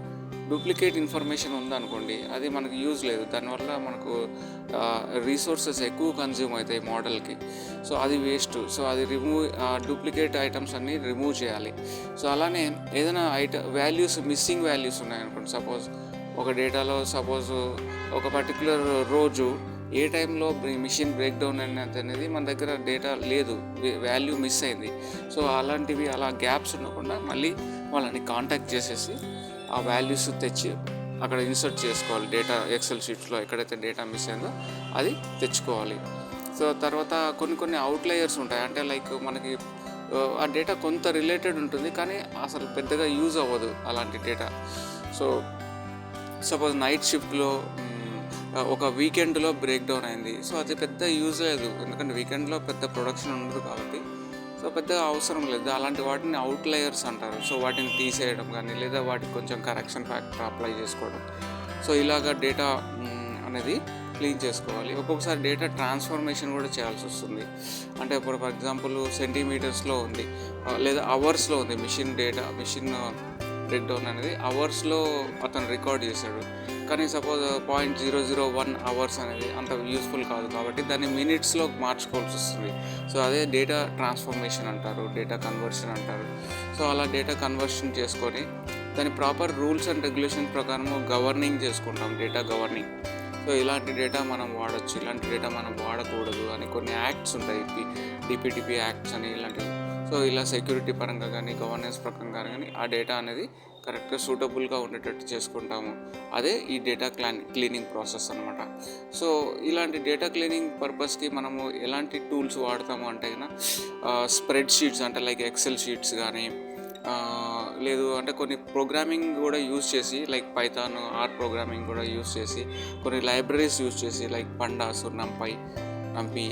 డూప్లికేట్ ఇన్ఫర్మేషన్ ఉందనుకోండి, అది మనకు యూజ్ లేదు, దానివల్ల మనకు రీసోర్సెస్ ఎక్కువ కన్జ్యూమ్ అవుతాయి మోడల్కి, సో అది వేస్ట్. సో అది డూప్లికేట్ ఐటమ్స్ అన్నీ రిమూవ్ చేయాలి. సో అలానే ఏదైనా మిస్సింగ్ వాల్యూస్ ఉన్నాయనుకోండి, సపోజ్ ఒక డేటాలో ఒక పర్టికులర్ రోజు ఏ టైంలో మిషన్ బ్రేక్ డౌన్ అనేది మన దగ్గర డేటా లేదు, వాల్యూ మిస్ అయింది. సో అలా గ్యాప్స్ ఉండకుండా మళ్ళీ వాళ్ళని కాంటాక్ట్ చేసేసి ఆ వాల్యూస్ తెచ్చి అక్కడ ఇన్సర్ట్ చేసుకోవాలి. డేటా ఎక్సెల్ షీట్స్లో ఎక్కడైతే డేటా మిస్ అయిందో అది తెచ్చుకోవాలి. సో తర్వాత కొన్ని అవుట్లయర్స్ ఉంటాయి, అంటే లైక్ మనకి ఆ డేటా కొంత రిలేటెడ్ ఉంటుంది కానీ అసలు పెద్దగా యూజ్ అవ్వదు అలాంటి డేటా. సో సపోజ్ నైట్ షిఫ్ట్లో ఒక వీకెండ్లో బ్రేక్ డౌన్ అయింది, సో అది పెద్ద యూజ్ లేదు, ఎందుకంటే వీకెండ్లో పెద్ద ప్రొడక్షన్ ఉండదు కాబట్టి సో పెద్దగా అవసరం లేదు. అలాంటి వాటిని అవుట్లయర్స్ అంటారు. సో వాటిని తీసేయడం కానీ లేదా వాటికి కొంచెం కరెక్షన్ ఫ్యాక్టర్ అప్లై చేసుకోవడం. సో ఇలాగ డేటా అనేది క్లీన్ చేసుకోవాలి. ఒక్కొక్కసారి డేటా ట్రాన్స్ఫర్మేషన్ కూడా చేయాల్సి వస్తుంది. అంటే ఇప్పుడు ఫర్ ఎగ్జాంపుల్ సెంటీమీటర్స్లో ఉంది లేదా అవర్స్లో ఉంది మిషన్ బ్రేక్ డౌన్ అనేది అవర్స్లో అతను రికార్డ్ చేశాడు, కానీ సపోజ్ 0.001 hours అనేది అంత యూస్ఫుల్ కాదు కాబట్టి దాన్ని మినిట్స్లో మార్చుకోవాల్సి వస్తుంది. సో అదే డేటా ట్రాన్స్ఫర్మేషన్ అంటారు, డేటా కన్వర్షన్ అంటారు. సో అలా డేటా కన్వర్షన్ చేసుకొని దాని ప్రాపర్ రూల్స్ అండ్ రెగ్యులేషన్ ప్రకారం గవర్నింగ్ చేసుకుంటాం, డేటా గవర్నింగ్. సో ఇలాంటి డేటా మనం వాడచ్చు, ఇలాంటి డేటా మనం వాడకూడదు అని కొన్ని యాక్ట్స్ ఉంటాయి, డిపిటిపి యాక్ట్స్ అని ఇలాంటివి. సో ఇలా సెక్యూరిటీ పరంగా కానీ గవర్నెన్స్ పరంగా కానీ ఆ డేటా అనేది కరెక్ట్గా సూటబుల్గా ఉండేటట్టు చేసుకుంటాము. అదే ఈ డేటా క్లీనింగ్ ప్రాసెస్ అనమాట. సో ఇలాంటి డేటా క్లీనింగ్ పర్పస్కి మనము ఎలాంటి టూల్స్ వాడతాము అంటే స్ప్రెడ్ షీట్స్, అంటే లైక్ ఎక్సెల్ షీట్స్ కానీ లేదు అంటే కొన్ని ప్రోగ్రామింగ్ కూడా యూజ్ చేసి లైక్ పైథాన్ ఆర్ ప్రోగ్రామింగ్ కూడా యూజ్ చేసి కొన్ని లైబ్రరీస్ యూజ్ చేసి లైక్ పండాస్ నంపి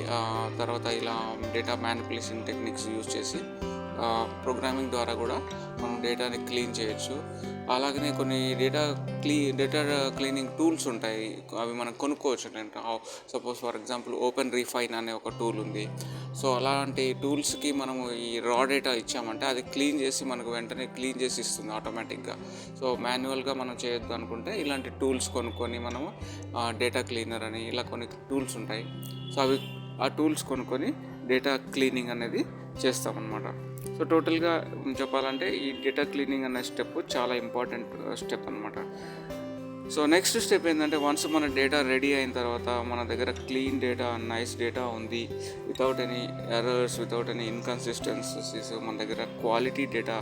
తర్వాత ఇలా డేటా మ్యానిపులేషన్ టెక్నిక్స్ యూజ్ చేసి ప్రోగ్రామింగ్ ద్వారా కూడా మనం డేటాని క్లీన్ చేయొచ్చు. అలాగనే కొన్ని డేటా క్లీనింగ్ టూల్స్ ఉంటాయి, అవి మనం కొనుక్కోవచ్చు. Suppose for example open refine అనే ఒక టూల్ ఉంది. సో అలాంటి టూల్స్కి మనము ఈ రా డేటా ఇచ్చామంటే అది క్లీన్ చేసి మనకు వెంటనే క్లీన్ చేసి ఇస్తుంది ఆటోమేటిక్గా. సో మాన్యువల్గా మనం చేయొద్దు అనుకుంటే ఇలాంటి టూల్స్ కొనుక్కొని మనము డేటా క్లీనర్ అని ఇలా కొన్ని టూల్స్ ఉంటాయి. సో ఆ టూల్స్ కొనుక్కొని డేటా క్లీనింగ్ అనేది చేస్తామన్నమాట. సో టోటల్గా చెప్పాలంటే ఈ డేటా క్లీనింగ్ అనే స్టెప్ చాలా ఇంపార్టెంట్ స్టెప్ అనమాట. సో నెక్స్ట్ స్టెప్ ఏంటంటే వన్స్ మన డేటా రెడీ అయిన తర్వాత మన దగ్గర క్లీన్ డేటా నైస్ డేటా ఉంది, without any errors, without any inconsistencies, మన దగ్గర క్వాలిటీ డేటా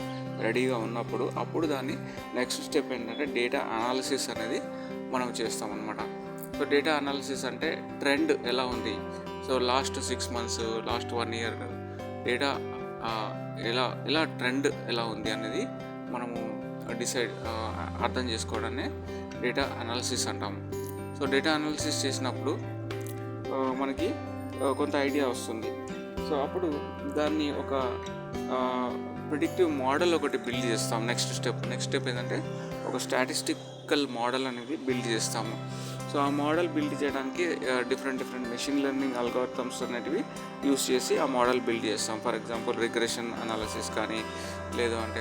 రెడీగా ఉన్నప్పుడు అప్పుడు దాన్ని నెక్స్ట్ స్టెప్ ఏంటంటే డేటా అనాలిసిస్ అనేది మనం చేస్తామన్నమాట. సో డేటా అనాలిసిస్ అంటే ట్రెండ్ ఎలా ఉంది, so last 6 months, last 1 year data ఎలా ట్రెండ్ ఎలా ఉంది అనేది మనము అర్థం చేసుకోవడాన్ని డేటా అనాలిసిస్ అంటాము. సో డేటా అనాలిసిస్ చేసినప్పుడు మనకి కొంత ఐడియా వస్తుంది. సో అప్పుడు దాన్ని ఒక ప్రిడిక్టివ్ మోడల్ ఒకటి బిల్డ్ చేస్తాం. నెక్స్ట్ స్టెప్ ఏంటంటే ఒక స్టాటిస్టికల్ మోడల్ అనేది బిల్డ్ చేస్తాము. సో ఆ మోడల్ బిల్డ్ చేయడానికి డిఫరెంట్ మెషిన్ లెర్నింగ్ అల్గోరిథమ్స్ అనేటివి యూస్ చేసి ఆ మోడల్ బిల్డ్ చేస్తాం. ఫర్ ఎగ్జాంపుల్ రిగ్రెషన్ అనాలిసిస్ కానీ, లేదు అంటే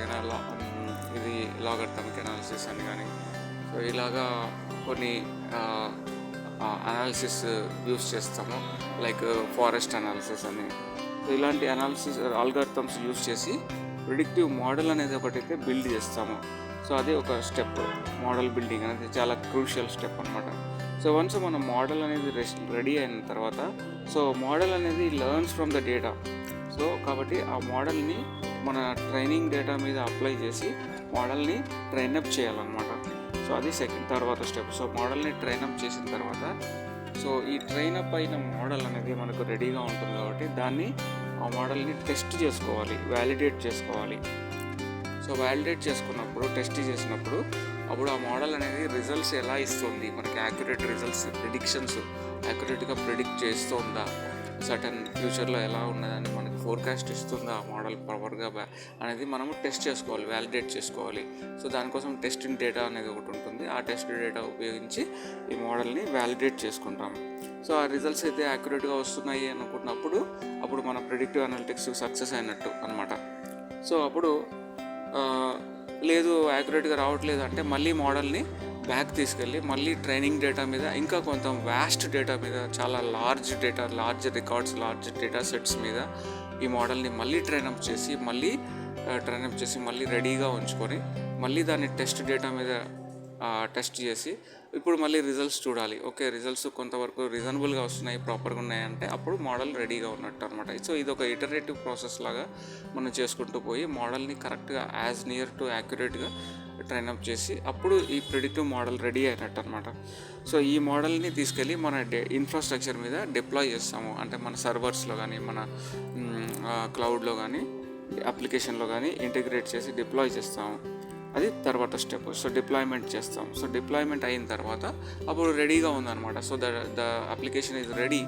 ఇది లాగరిథమిక్ అనాలిసిస్ అని కానీ, సో ఇలాగా కొన్ని అనాలిసిస్ యూస్ చేస్తాము. లైక్ ఫారెస్ట్ అనాలిసిస్ అని. సో ఇలాంటి అనాలిసిస్ అల్గోరిథమ్స్ యూస్ చేసి ప్రిడిక్టివ్ మోడల్ అనేది ఒకటైతే బిల్డ్ చేస్తాము. సో అదే ఒక స్టెప్, మోడల్ బిల్డింగ్ అనేది చాలా క్రూషియల్ స్టెప్ అనమాట. సో వన్స్ మన మోడల్ అనేది రెడీ అయిన తర్వాత, సో మోడల్ అనేది learns from the data. So కాబట్టి ఆ మోడల్ని మన ట్రైనింగ్ డేటా మీద అప్లై చేసి మోడల్ని ట్రైనప్ చేయాలన్నమాట. సో అది తర్వాత స్టెప్. సో మోడల్ని ట్రైనప్ చేసిన తర్వాత, సో ఈ ట్రైనప్ అయిన మోడల్ అనేది మనకు రెడీగా ఉంటుంది కాబట్టి దాన్ని ఆ మోడల్ని టెస్ట్ చేసుకోవాలి, వ్యాలిడేట్ చేసుకోవాలి. సో వ్యాలిడేట్ చేసుకున్నప్పుడు, టెస్ట్ చేసినప్పుడు అప్పుడు ఆ మోడల్ అనేది రిజల్ట్స్ ఎలా ఇస్తుంది, మనకి యాక్యురేట్ రిజల్ట్స్, ప్రిడిక్షన్స్ యాక్యురేట్గా ప్రిడిక్ట్ చేస్తుందా, సర్టన్ ఫ్యూచర్లో ఎలా ఉన్నదని మనకి ఫోర్కాస్ట్ ఇస్తుందా ఆ మోడల్ పవర్గా అనేది మనము టెస్ట్ చేసుకోవాలి, వ్యాలిడేట్ చేసుకోవాలి. సో దానికోసం టెస్టింగ్ డేటా అనేది ఒకటి ఉంటుంది. ఆ టెస్ట్ డేటా ఉపయోగించి ఈ మోడల్ని వ్యాలిడేట్ చేసుకుంటాం. సో ఆ రిజల్ట్స్ అయితే యాక్యురేట్గా వస్తున్నాయి అనుకున్నప్పుడు అప్పుడు మన ప్రిడిక్టివ్ అనలిటిక్స్ సక్సెస్ అయినట్టు అనమాట. సో అప్పుడు లేదు యాక్యురేట్గా రావట్లేదు అంటే మళ్ళీ మోడల్ని బ్యాక్ తీసుకెళ్ళి మళ్ళీ ట్రైనింగ్ డేటా మీద, ఇంకా కొంత వ్యాస్ట్ డేటా మీద, చాలా large records, large data sets మీద ఈ మోడల్ని మళ్ళీ ట్రైనప్ చేసి మళ్ళీ రెడీగా ఉంచుకొని మళ్ళీ దాన్ని టెస్ట్ డేటా మీద టెస్ట్ చేసి ఇప్పుడు మళ్ళీ రిజల్ట్స్ చూడాలి. ఓకే, రిజల్ట్స్ కొంతవరకు రీజనబుల్గా వస్తున్నాయి, ప్రాపర్గా ఉన్నాయంటే అప్పుడు మోడల్ రెడీగా ఉన్నట్టు అనమాట. సో ఇది ఒక ఇటరేటివ్ ప్రాసెస్ లాగా మనం చేసుకుంటూ పోయి మోడల్ని కరెక్ట్గా యాజ్ నియర్ టు యాక్యురేట్గా ట్రైనప్ చేసి అప్పుడు ఈ ప్రిడిక్టివ్ మోడల్ రెడీ అయినట్టు అనమాట. సో ఈ మోడల్ని తీసుకెళ్ళి మన ఇన్ఫ్రాస్ట్రక్చర్ మీద డిప్లాయ్ చేస్తాము. అంటే మన సర్వర్స్లో కానీ, మన క్లౌడ్లో కానీ, అప్లికేషన్లో కానీ ఇంటిగ్రేట్ చేసి డిప్లాయ్ చేస్తాము. అది తర్వాత స్టెప్. సో డిప్లాయ్మెంట్ చేస్తాం. సో డిప్లాయ్మెంట్ అయిన తర్వాత అప్పుడు రెడీగా ఉందన్నమాట. So the application is ready,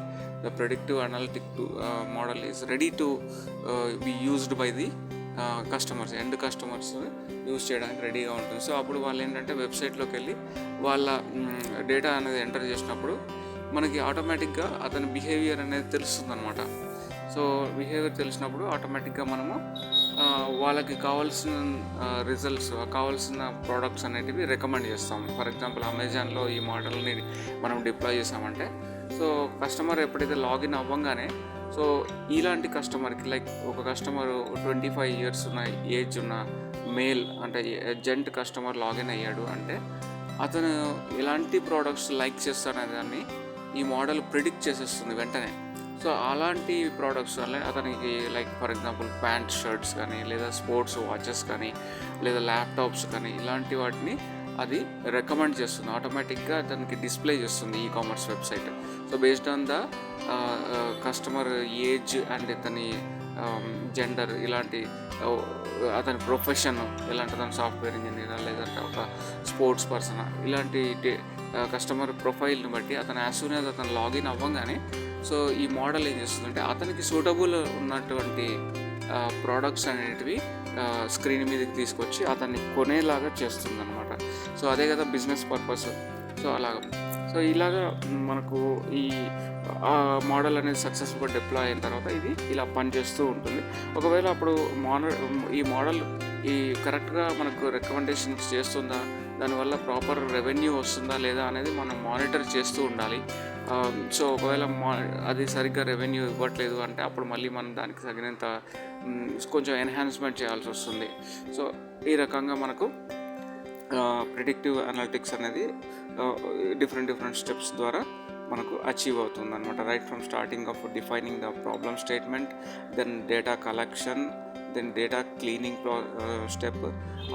the predictive analytic model is ready to be used by the customers, end customers use చేయడానికి రెడీగా ఉంటుంది. సో అప్పుడు వాళ్ళు ఏంటంటే వెబ్సైట్లోకి వెళ్ళి వాళ్ళ డేటా అనేది ఎంటర్ చేసినప్పుడు మనకి ఆటోమేటిక్గా అతని బిహేవియర్ అనేది తెలుస్తుంది అనమాట. సో బిహేవియర్ తెలిసినప్పుడు ఆటోమేటిక్గా మనము వాళ్ళకి కావాల్సిన రిజల్ట్స్, కావాల్సిన ప్రోడక్ట్స్ అనేటివి రికమెండ్ చేస్తాం. ఫర్ ఎగ్జాంపుల్ అమెజాన్లో ఈ మోడల్ని మనం డిప్లాయ్ చేసామంటే, సో కస్టమర్ ఎప్పుడైతే లాగిన్ అవ్వగానే, సో ఇలాంటి కస్టమర్కి లైక్ ఒక కస్టమర్ 25 years ఉన్న ఏజ్ ఉన్న మేల్ అంటే జెంట్ కస్టమర్ లాగిన్ అయ్యాడు అంటే అతను ఎలాంటి ప్రోడక్ట్స్ లైక్ చేస్తారనే దాన్ని ఈ మోడల్ ప్రిడిక్ట్ చేసేస్తుంది వెంటనే. సో అలాంటి ప్రోడక్ట్స్ వల్ల అతనికి like for example pant, shirts కానీ, లేదా స్పోర్ట్స్ వాచెస్ కానీ, లేదా ల్యాప్టాప్స్ కానీ, ఇలాంటి వాటిని అది రికమెండ్ చేస్తుంది, ఆటోమేటిక్గా అతనికి డిస్ప్లే చేస్తుంది e commerce website. So based on the customer age and ఇతని జెండర్ ఇలాంటి ఆ, అతని ప్రొఫెషన్ ఎలాంటి, అతను సాఫ్ట్వేర్ ఇంజనీరా లేదంటే ఒక స్పోర్ట్స్ పర్సన్, ఇలాంటి కస్టమర్ ప్రొఫైల్ని బట్టి అతను యాజ్ సూన్ యాజ్ అతను లాగిన్ అవ్వగానే సో ఈ మోడల్ ఏం చేస్తుందంటే అతనికి సూటబుల్ ఉన్నటువంటి ప్రోడక్ట్స్ అనేటివి స్క్రీన్ మీదకి తీసుకొచ్చి అతన్ని కొనేలాగా చేస్తుంది అనమాట. సో అదే కదా బిజినెస్ పర్పస్. సో అలాగా సో ఇలాగా మనకు ఈ మోడల్ అనేది సక్సెస్ఫుల్గా డిప్లాయ్ అయిన తర్వాత ఇది ఇలా పనిచేస్తూ ఉంటుంది. ఒకవేళ అప్పుడు ఈ మోడల్ ఈ కరెక్ట్గా మనకు రికమెండేషన్స్ చేస్తుందా, దానివల్ల ప్రాపర్ రెవెన్యూ వస్తుందా లేదా అనేది మనం మానిటర్ చేస్తూ ఉండాలి. సో ఒకవేళ అది సరిగ్గా రెవెన్యూ ఇవ్వట్లేదు అంటే అప్పుడు మళ్ళీ మనం దానికి తగినంత కొంచెం ఎన్హాన్స్మెంట్ చేయాల్సి వస్తుంది. సో ఈ రకంగా మనకు ప్రిడిక్టివ్ అనలిటిక్స్ అనేది డిఫరెంట్ స్టెప్స్ ద్వారా మనకు అచీవ్ అవుతుంది అనమాట. Right from starting of defining the problem statement, then data collection, then data cleaning step,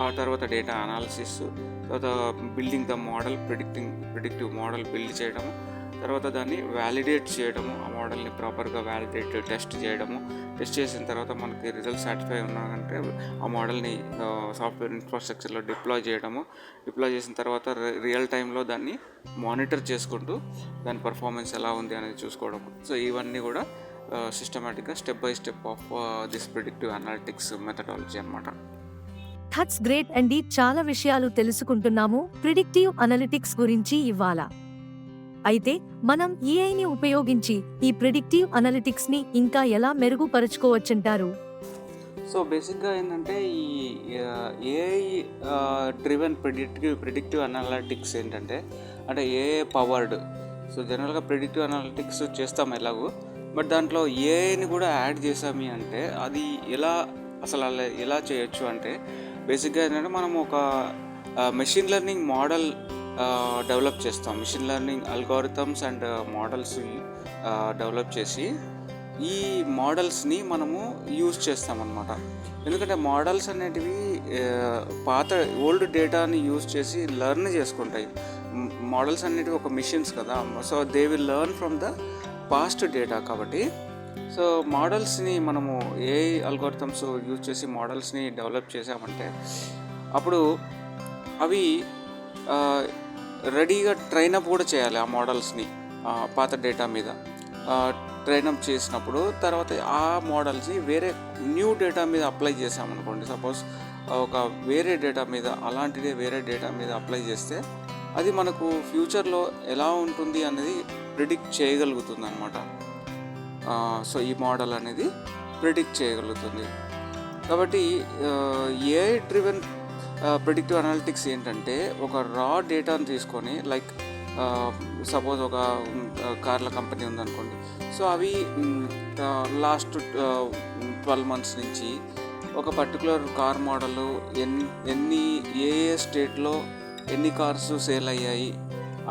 ఆ తర్వాత డేటా అనాలిసిస్, తర్వాత building the model, predictive model build చేయడము, తర్వాత దాన్ని వ్యాలిడేట్ చేయడము, ఆ మోడల్ని ప్రాపర్గా టెస్ట్ చేసిన తర్వాత మనకి రిజల్ట్ సాటిస్ఫై ఉన్నాయంటే ఆ మోడల్ని సాఫ్ట్వేర్ ఇన్ఫ్రాస్ట్రక్చర్లో డిప్లాయ్ చేసిన తర్వాత రియల్ టైంలో దాన్ని మానిటర్ చేసుకుంటూ దాని పర్ఫార్మెన్స్ ఎలా ఉంది అనేది చూసుకోవడం. సో ఇవన్నీ కూడా సిస్టమేటిక్గా step by step of this predictive analytics methodology అనమాట. దట్స్ గ్రేట్ అండి. చాలా విషయాలు తెలుసుకుంటున్నాము ప్రిడిక్టివ్ అనలిటిక్స్ గురించి ఇవాళ. అయితే మనం ఏఐని ఉపయోగించి ఈ ప్రిడిక్టివ్ అనలిటిక్స్ ని ఇంకా ఎలా మెరుగుపరుచుకోవచ్చంటారు? సో బేసిక్గా ఏంటంటే ఈ ఏఐ డ్రివెన్ ప్రిడిక్టివ్ అనలిటిక్స్ ఏంటంటే అంటే ఏఐ పవర్డ్. సో జనరల్గా ప్రిడిక్టివ్ అనలిటిక్స్ చేస్తాం ఎలాగో, బట్ దాంట్లో ఏఐని కూడా యాడ్ చేసామి అంటే అది అసలు ఎలా చేయొచ్చు అంటే బేసిక్గా ఏంటంటే మనం ఒక మెషిన్ లెర్నింగ్ మోడల్ డెవలప్ చేస్తాం. Machine learning algorithms and models develop చేసి ఈ మోడల్స్ని మనము యూజ్ చేస్తామన్నమాట. ఎందుకంటే మోడల్స్ అనేటివి పాత ఓల్డ్ డేటాని యూజ్ చేసి లెర్న్ చేసుకుంటాయి. మోడల్స్ అనేటివి ఒక మిషన్స్ కదా, so they will learn from the past data. కాబట్టి సో మోడల్స్ని మనము ఏఐ అల్గోరిథమ్స్ యూజ్ చేసి మోడల్స్ని డెవలప్ చేసామంటే అప్పుడు అవి రెడీగా ట్రైనప్ కూడా చేయాలి. ఆ మోడల్స్ని పాత డేటా మీద ట్రైనప్ చేసినప్పుడు తర్వాత ఆ మోడల్స్ని వేరే న్యూ డేటా మీద అప్లై చేసామనుకోండి, సపోజ్ ఒక వేరే డేటా మీద అలాంటిదే వేరే డేటా మీద అప్లై చేస్తే అది మనకు ఫ్యూచర్లో ఎలా ఉంటుంది అనేది ప్రిడిక్ట్ చేయగలుగుతుంది అనమాట. సో ఈ మోడల్ అనేది ప్రిడిక్ట్ చేయగలుగుతుంది. కాబట్టి ఏఐ డ్రివెన్ ప్రిడిక్టివ్ అనలిటిక్స్ ఏంటంటే ఒక రా డేటాను తీసుకొని లైక్ సపోజ్ ఒక కార్ల కంపెనీ ఉందనుకోండి, సో అవి లాస్ట్ 12 months నుంచి ఒక పర్టికులర్ కార్ మోడల్ ఏ స్టేట్లో ఎన్ని కార్స్ సేల్ అయ్యాయి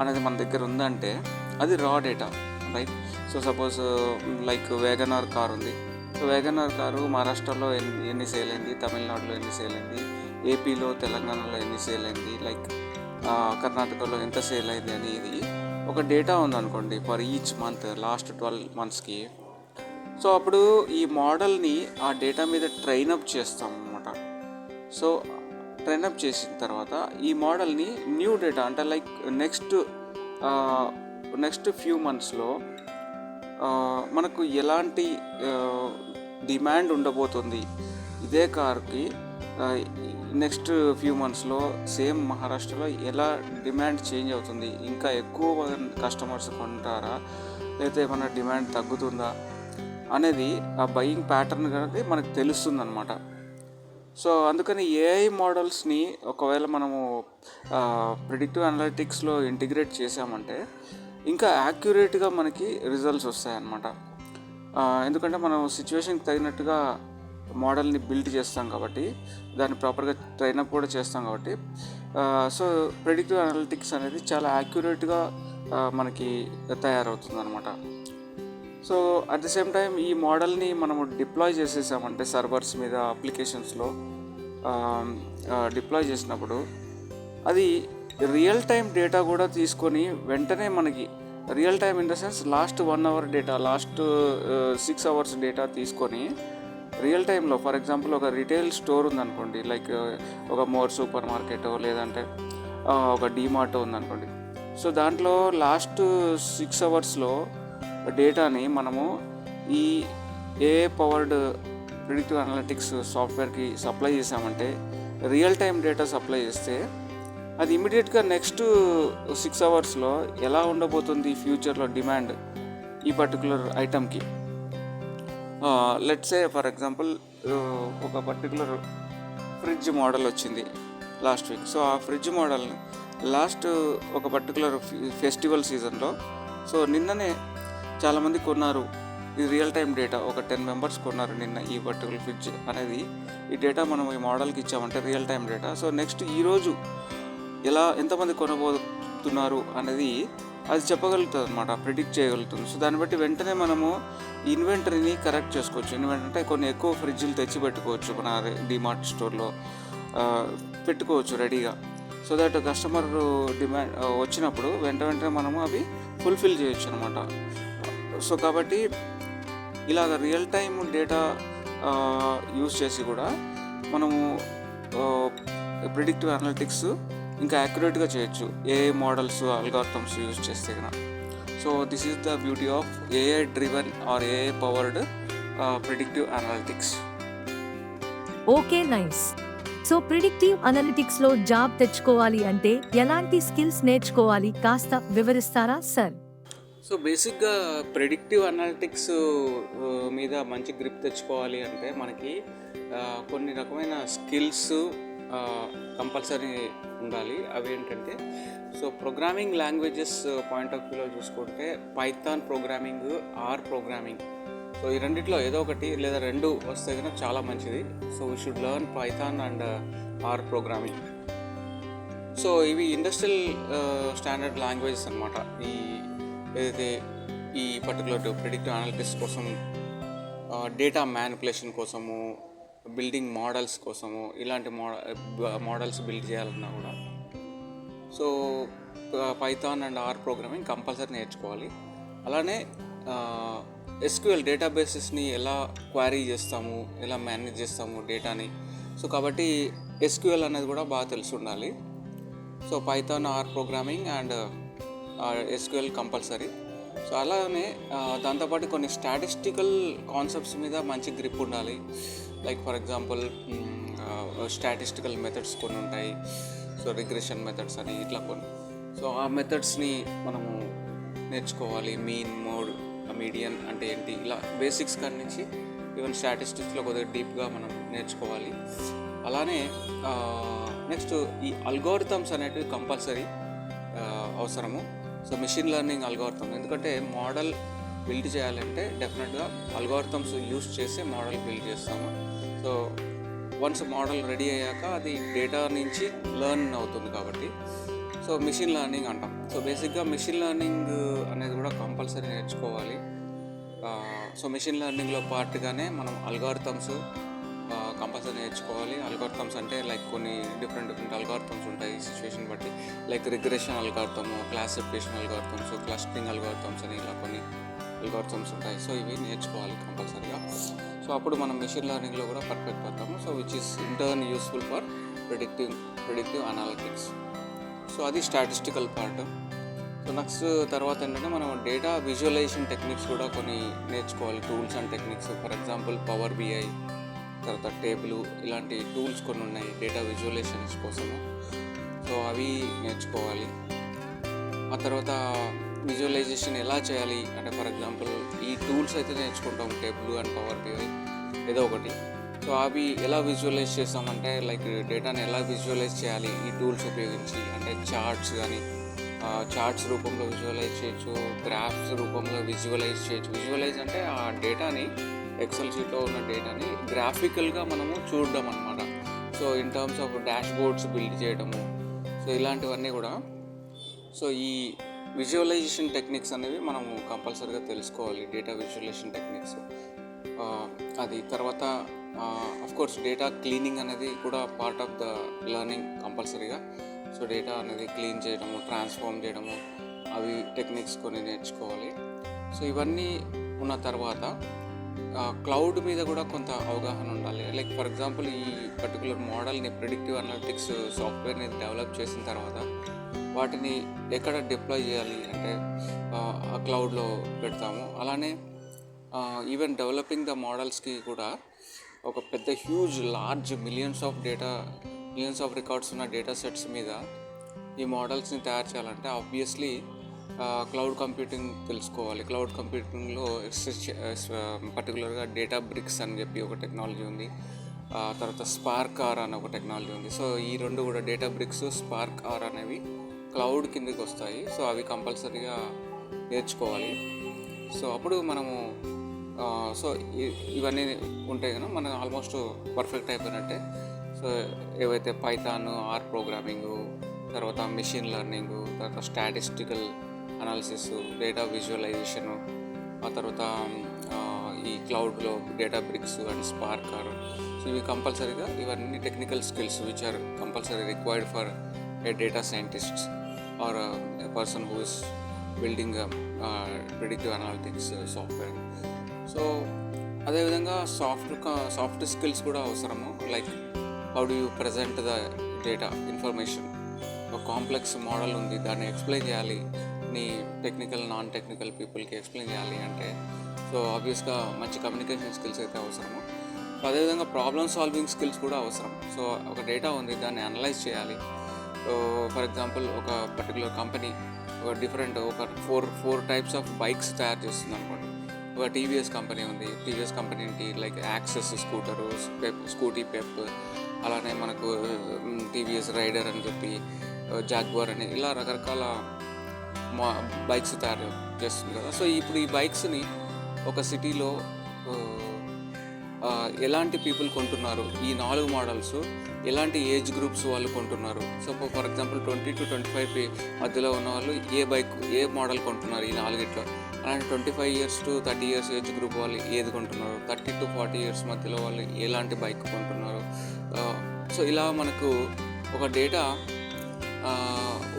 అనేది మన దగ్గర ఉందంటే అది రా data, right. So suppose like Wagon R car ఉంది. సో వేగనార్ కారు మహారాష్ట్రలో ఎన్ని సేల్ అయింది, తమిళనాడులో ఎన్ని సేల్ అయింది, ఏపీలో తెలంగాణలో ఎన్ని సేల్ అయింది, లైక్ కర్ణాటకలో ఎంత సేల్ అయింది అనేది ఒక డేటా ఉందనుకోండి ఫర్ ఈచ్ మంత్ లాస్ట్ 12 monthsకి. సో అప్పుడు ఈ మోడల్ని ఆ డేటా మీద ట్రైనప్ చేస్తాం అన్నమాట. సో ట్రైనప్ చేసిన తర్వాత ఈ మోడల్ని న్యూ డేటా అంటే లైక్ నెక్స్ట్ ఫ్యూ మంత్స్లో మనకు ఎలాంటి డిమాండ్ ఉండబోతుంది ఇదే కార్కి, నెక్స్ట్ ఫ్యూ మంత్స్లో సేమ్ మహారాష్ట్రలో ఎలా డిమాండ్ చేంజ్ అవుతుంది, ఇంకా ఎక్కువ కస్టమర్స్ కొంటారా లేకపోతే ఏమైనా డిమాండ్ తగ్గుతుందా అనేది ఆ బయింగ్ ప్యాటర్న్ అనేది మనకు తెలుస్తుంది అనమాట. సో అందుకని ఏఐ మోడల్స్ని ఒకవేళ మనము ప్రిడిక్టివ్ అనలిటిక్స్లో ఇంటిగ్రేట్ చేసామంటే ఇంకా యాక్యురేట్గా మనకి రిజల్ట్స్ వస్తాయన్నమాట. ఎందుకంటే మనం సిచ్యువేషన్కి తగినట్టుగా మోడల్ని బిల్డ్ చేస్తాం కాబట్టి, దాన్ని ప్రాపర్గా ట్రైనప్ కూడా చేస్తాం కాబట్టి, సో ప్రిడిక్టివ్ అనలిటిక్స్ అనేది చాలా యాక్యురేట్గా మనకి తయారవుతుంది అనమాట. So at the same time ఈ మోడల్ని మనము డిప్లాయ్ చేసేసామంటే సర్వర్స్ మీద అప్లికేషన్స్లో డిప్లాయ్ చేసినప్పుడు అది రియల్ టైం డేటా కూడా తీసుకొని వెంటనే మనకి real time in the sense last 1 hour data, last 6 hours data తీసుకొని రియల్ టైంలో ఫర్ ఎగ్జాంపుల్ ఒక రిటైల్ స్టోర్ ఉందనుకోండి, లైక్ ఒక మోర్ సూపర్ మార్కెట్ లేదంటే ఒక డీమార్ట్ ఉందనుకోండి. సో దాంట్లో లాస్ట్ 6 అవర్స్లో డేటాని మనము ఈ ఏఐ పవర్డ్ ప్రిడిక్టివ్ అనలిటిక్స్ సాఫ్ట్వేర్కి సప్లై చేసామంటే, రియల్ టైం డేటా సప్లై చేస్తే అది ఇమీడియట్గా నెక్స్ట్ 6 అవర్స్లో ఎలా ఉండబోతుంది ఫ్యూచర్లో డిమాండ్ ఈ పర్టికులర్ ఐటమ్కి. లెట్స్ సే ఫర్ ఎగ్జాంపుల్ ఒక పర్టికులర్ ఫ్రిడ్జ్ మోడల్ వచ్చింది లాస్ట్ వీక్. సో ఆ ఫ్రిడ్జ్ మోడల్ని లాస్ట్ ఒక పర్టికులర్ ఫెస్టివల్ సీజన్లో, సో నిన్ననే చాలామంది కొన్నారు. ఇది రియల్ టైం డేటా, ఒక 10 మెంబర్స్ కొన్నారు నిన్న ఈ పర్టికులర్ ఫ్రిడ్జ్ అనేది. ఈ డేటా మనం ఈ మోడల్కి ఇచ్చామంటే real time data. So next ఈరోజు ఎంతమంది కొనబోతున్నారు అనేది అది చెప్పగలుగుతుంది అనమాట, ప్రిడిక్ట్ చేయగలుగుతుంది. సో దాన్ని బట్టి వెంటనే మనము ఇన్వెంటరీని కరెక్ట్ చేసుకోవచ్చు. ఇన్వెంటరీ అంటే కొన్ని ఎక్కువ ఫ్రిడ్జ్లు తెచ్చి పెట్టుకోవచ్చు, మన డిమార్ట్ స్టోర్లో పెట్టుకోవచ్చు రెడీగా. సో దట్ కస్టమర్ డిమాండ్ వచ్చినప్పుడు వెంటనే మనము అవి ఫుల్ఫిల్ చేయొచ్చు అనమాట. సో కాబట్టి ఇలాగ రియల్ టైం డేటా యూజ్ చేసి కూడా మనము ప్రిడిక్టివ్ అనలిటిక్స్ ఇంకా యాక్యురేట్గా చేయొచ్చు ఏఐ మోడల్స్, అల్గారిథమ్స్ యూజ్ చేస్తే కనుక. So this is the beauty of AI driven or AI powered predictive analytics. Okay, nice. So predictive అనలిటిక్స్లో జాబ్ తెచ్చుకోవాలి అంటే ఎలాంటి స్కిల్స్ నేర్చుకోవాలి కాస్త వివరిస్తారా సార్? సో బేసిక్గా ప్రెడిక్టివ్ అనలిటిక్స్ మీద మంచి గ్రిప్ తెచ్చుకోవాలి అంటే మనకి కొన్ని రకమైన స్కిల్స్ కంపల్సరీ ఉండాలి. అవి ఏంటంటే, so programming languages point of వ్యూలో చూసుకుంటే Python programming, R programming. So ఈ రెండిట్లో ఏదో ఒకటి లేదా రెండు వస్తే కనుక చాలా మంచిది. So we should learn Python and R programming. So ఇవి ఇండస్ట్రియల్ స్టాండర్డ్ లాంగ్వేజెస్ అనమాట. ఏదైతే ఈ పర్టికులర్ ప్రిడిక్టివ్ అనలిటిక్స్ కోసం, డేటా మ్యానిపులేషన్ కోసము, బిల్డింగ్ మోడల్స్ కోసము, ఇలాంటి మోడల్స్ బిల్డ్ చేయాలన్నా కూడా so Python and R programming compulsory నేర్చుకోవాలి. అలానే ఎస్క్యూఎల్ డేటాబేసెస్ని ఎలా క్వారీ చేస్తాము, ఎలా మేనేజ్ చేస్తాము డేటాని. సో కాబట్టి ఎస్క్యూఎల్ అనేది కూడా బాగా తెలిసి ఉండాలి. So Python, R programming and SQL compulsory. So అలానే దాంతోపాటు కొన్ని స్టాటిస్టికల్ కాన్సెప్ట్స్ మీద మంచి గ్రిప్ ఉండాలి. Like for example statistical methods కొన్ని ఉంటాయి. సో రిగ్రెషన్ మెథడ్స్ అని ఇట్లా కొన్ని. సో ఆ మెథడ్స్ని మనము నేర్చుకోవాలి. మీన్, మోడ్, మీడియన్ అంటే ఏంటి, ఇలా బేసిక్స్ కాడి నుంచి ఈవెన్ స్టాటిస్టిక్స్లో కొద్దిగా డీప్గా మనం నేర్చుకోవాలి. అలానే నెక్స్ట్ ఈ అల్గోరిథమ్స్ అనేటివి కంపల్సరీ అవసరము. సో మెషిన్ లెర్నింగ్ అల్గోరిథమ్, ఎందుకంటే మోడల్ బిల్డ్ చేయాలంటే డెఫినెట్గా అల్గోరిథమ్స్ యూస్ చేసి మోడల్ బిల్డ్ చేస్తాము. సో వన్స్ మోడల్ రెడీ అయ్యాక అది డేటా నుంచి లెర్న్ అవుతుంది కాబట్టి సో మెషిన్ లెర్నింగ్ అంటాం. సో బేసిక్గా మెషిన్ లెర్నింగ్ అనేది కూడా కంపల్సరీ నేర్చుకోవాలి. సో మెషిన్ లెర్నింగ్లో పార్ట్గానే మనం అల్గోరిథమ్స్ కంపల్సరీ నేర్చుకోవాలి. అల్గోరిథమ్స్ అంటే లైక్ కొన్ని డిఫరెంట్ అల్గోరిథమ్స్ ఉంటాయి సిచ్యువేషన్ బట్టి, like regression algorithm, classification algorithms, clustering algorithms అని ఇలా కొన్ని అల్గోరిథమ్స్ ఉంటాయి. సో ఇవి నేర్చుకోవాలి కంపల్సరీగా. సో అప్పుడు మనం మెషిన్ లెర్నింగ్లో కూడా పర్ఫెక్ట్ అవుతాము. So which is in turn useful for predictive analytics. So అది స్టాటిస్టికల్ పార్ట్. సో నెక్స్ట్ తర్వాత ఏంటంటే మనం డేటా విజువలైజేషన్ టెక్నిక్స్ కూడా కొన్ని నేర్చుకోవాలి, tools and techniques. For example Power BI, తర్వాత టేబుల్, ఇలాంటి టూల్స్ కొన్ని ఉన్నాయి డేటా విజువలైజేషన్స్ కోసము. సో అవి నేర్చుకోవాలి. ఆ తర్వాత విజువలైజేషన్ ఎలా చేయాలి అంటే, ఫర్ ఎగ్జాంపుల్ ఈ టూల్స్ అయితే నేర్చుకుంటాం, టేబుల్ అండ్ పవర్ బిఐ ఏదో ఒకటి. సో అవి ఎలా విజువలైజ్ చేస్తామంటే, లైక్ డేటాని ఎలా విజువలైజ్ చేయాలి ఈ టూల్స్ ఉపయోగించి అంటే చార్ట్స్ కానీ, చార్ట్స్ రూపంలో విజువలైజ్ చేయొచ్చు, గ్రాఫ్స్ రూపంలో విజువలైజ్ చేయొచ్చు. విజువలైజ్ అంటే ఆ డేటాని, ఎక్సెల్ షీట్లో ఉన్న డేటాని గ్రాఫికల్గా మనము చూడడం అనమాట. So in terms of dash boards build చేయడము, సో ఇలాంటివన్నీ కూడా. సో ఈ విజువలైజేషన్ టెక్నిక్స్ అనేవి మనము కంపల్సరీగా తెలుసుకోవాలి, డేటా విజువలైజేషన్ టెక్నిక్స్. అది తర్వాత కోర్స్ డేటా క్లీనింగ్ అనేది కూడా పార్ట్ ఆఫ్ ద లెర్నింగ్ కంపల్సరీగా. సో డేటా అనేది క్లీన్ చేయడము, ట్రాన్స్ఫార్మ్ చేయడము, అవి టెక్నిక్స్ కొన్ని నేర్చుకోవాలి. సో ఇవన్నీ ఉన్న తర్వాత క్లౌడ్ మీద కూడా కొంత అవగాహన ఉండాలి. లైక్ ఫర్ ఎగ్జాంపుల్ ఈ పర్టికులర్ మోడల్ని ప్రిడిక్టివ్ అనలిటిక్స్ సాఫ్ట్వేర్ని డెవలప్ చేసిన తర్వాత వాటిని ఎక్కడ డిప్లాయ్ చేయాలి అంటే ఆ క్లౌడ్లో పెడతాము. అలానే ఈవెన్ డెవలపింగ్ ద మోడల్స్కి కూడా ఒక పెద్ద huge large millions of records ఉన్న డేటా సెట్స్ మీద ఈ మోడల్స్ని తయారు చేయాలంటే ఆబ్వియస్లీ క్లౌడ్ కంప్యూటింగ్ తెలుసుకోవాలి. క్లౌడ్ కంప్యూటింగ్లో పర్టికులర్గా డేటా బ్రిక్స్ అని చెప్పి ఒక టెక్నాలజీ ఉంది, తర్వాత స్పార్క్ ఆర్ అనే ఒక టెక్నాలజీ ఉంది. సో ఈ రెండు కూడా డేటా బ్రిక్స్, స్పార్క్ ఆర్ అనేవి క్లౌడ్ కిందకి వస్తాయి. సో అవి కంపల్సరీగా నేర్చుకోవాలి. సో అప్పుడు మనము సో ఇవన్నీ ఉంటాయి కదా మనకు ఆల్మోస్ట్ పర్ఫెక్ట్ అయిపోయినట్టే. సో ఏవైతే పైథాన్, ఆర్ ప్రోగ్రామింగు, తర్వాత మెషిన్ లెర్నింగు, తర్వాత స్టాటిస్టికల్ అనాలిసిస్, డేటా విజువలైజేషను, ఆ తర్వాత ఈ క్లౌడ్లో Databricks and Spark R, so ఇవి కంపల్సరీగా ఇవన్నీ technical skills which are compulsory required for a data scientist or a person who is building predictive analytics software. So అదేవిధంగా soft skills కూడా అవసరము. Like how do you present the data information. ఒక complex model ఉంది, దాన్ని explain చేయాలి నీ technical non technical పీపుల్కి explain చేయాలి అంటే సో ఆబ్వియస్గా మంచి కమ్యూనికేషన్ స్కిల్స్ అయితే అవసరము. సో అదేవిధంగా ప్రాబ్లమ్ సాల్వింగ్ స్కిల్స్ కూడా అవసరం. సో ఒక డేటా ఉంది, దాన్ని అనలైజ్ చేయాలి. ఫర్ ఎగ్జాంపుల్ ఒక పర్టికులర్ కంపెనీ ఒక ఫోర్ టైప్స్ ఆఫ్ బైక్స్ తయారు చేస్తుంది అనుకోండి. ఒక టీవీఎస్ కంపెనీ ఉంది, టీవీఎస్ కంపెనీ ఏంటి like Access scooter, Scooty Pep, అలానే మనకు టీవీఎస్ రైడర్ అని చెప్పి, జాగ్వార్ అని, ఇలా రకరకాల బైక్స్ తయారు చేస్తుంది కదా. సో ఇప్పుడు ఈ బైక్స్ని ఒక సిటీలో ఎలాంటి పీపుల్ కొంటున్నారు, ఈ 4 మోడల్స్ ఎలాంటి ఏజ్ గ్రూప్స్ వాళ్ళు కొంటున్నారు. సో ఫర్ ఎగ్జాంపుల్ 20 to 25 మధ్యలో ఉన్న వాళ్ళు ఏ మోడల్ కొంటున్నారు ఈ 4గిట్లో, అలాంటి 25 years to 30 years age group వాళ్ళు ఏది కొంటున్నారు, 30 to 40 years మధ్యలో వాళ్ళు ఎలాంటి బైక్ కొంటున్నారు. సో ఇలా మనకు ఒక డేటా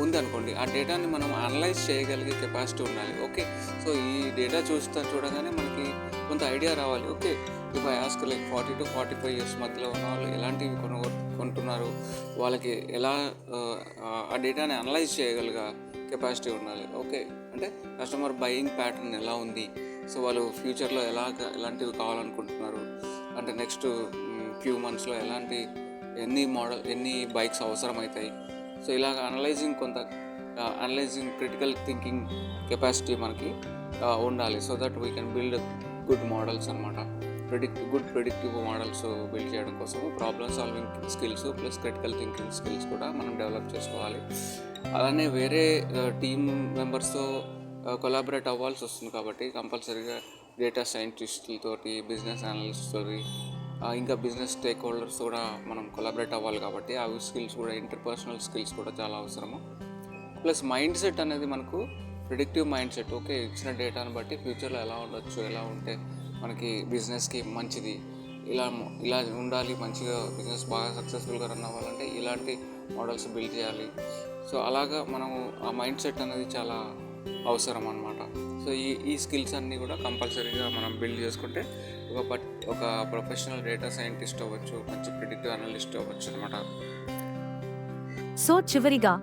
ఉంది అనుకోండి, ఆ డేటాని మనం అనలైజ్ చేయగలిగే కెపాసిటీ ఉండాలి. ఓకే, సో ఈ డేటా చూడగానే మనకి కొంత ఐడియా రావాలి. Okay, if I ask like 40 to 45 years మధ్యలో ఉన్న వాళ్ళు ఎలాంటివి కొంటున్నారు, వాళ్ళకి ఎలా ఆ డేటాని అనలైజ్ చేయగలిగే కెపాసిటీ ఉండాలి. ఓకే, అంటే కస్టమర్ బయింగ్ ప్యాటర్న్ ఎలా ఉంది, సో వాళ్ళు ఫ్యూచర్లో ఎలాంటివి కావాలనుకుంటున్నారు, అంటే నెక్స్ట్ ఫ్యూ మంత్స్లో ఎన్ని బైక్స్ అవసరమవుతాయి. సో ఇలాగ అనలైజింగ్ క్రిటికల్ థింకింగ్ కెపాసిటీ మనకి ఉండాలి. So that we can build good models అనమాట. గుడ్ ప్రిడిక్టివ్ మోడల్స్ బిల్డ్ చేయడం కోసం problem solving skills plus critical thinking skills కూడా మనం డెవలప్ చేసుకోవాలి. అలానే వేరే టీమ్ మెంబర్స్తో కొలాబరేట్ అవ్వాల్సి వస్తుంది కాబట్టి కంపల్సరీగా డేటా సైంటిస్టులతోటి, బిజినెస్ అనలిస్ట్ తోటి, ఇంకా బిజినెస్ స్టేక్ హోల్డర్స్ కూడా మనం కొలాబరేట్ అవ్వాలి కాబట్టి అవి స్కిల్స్ కూడా, ఇంటర్పర్సనల్ స్కిల్స్ కూడా చాలా అవసరము. ప్లస్ మైండ్ సెట్ అనేది మనకు ప్రిడిక్టివ్ మైండ్ సెట్. ఓకే, ఇచ్చిన డేటాను బట్టి ఫ్యూచర్లో ఎలా ఉండొచ్చు, ఎలా ఉంటే మనకి బిజినెస్కి మంచిది, ఇలా ఉండాలి, మంచిగా బిజినెస్ బాగా సక్సెస్ఫుల్గా రన్ అవ్వాలంటే ఇలాంటి మోడల్స్ బిల్డ్ చేయాలి. సో అలాగా మనము ఆ మైండ్ సెట్ అనేది చాలా అవసరం అన్నమాట. సో ఈ స్కిల్స్ అన్నీ కూడా కంపల్సరీగా మనం బిల్డ్ చేసుకుంటే ఒక ప్రొఫెషనల్ డేటా సైంటిస్ట్ అవ్వచ్చు, మంచి ప్రిడిక్టివ్ అనలిస్ట్ అవ్వచ్చు అనమాట. సో చివరిగా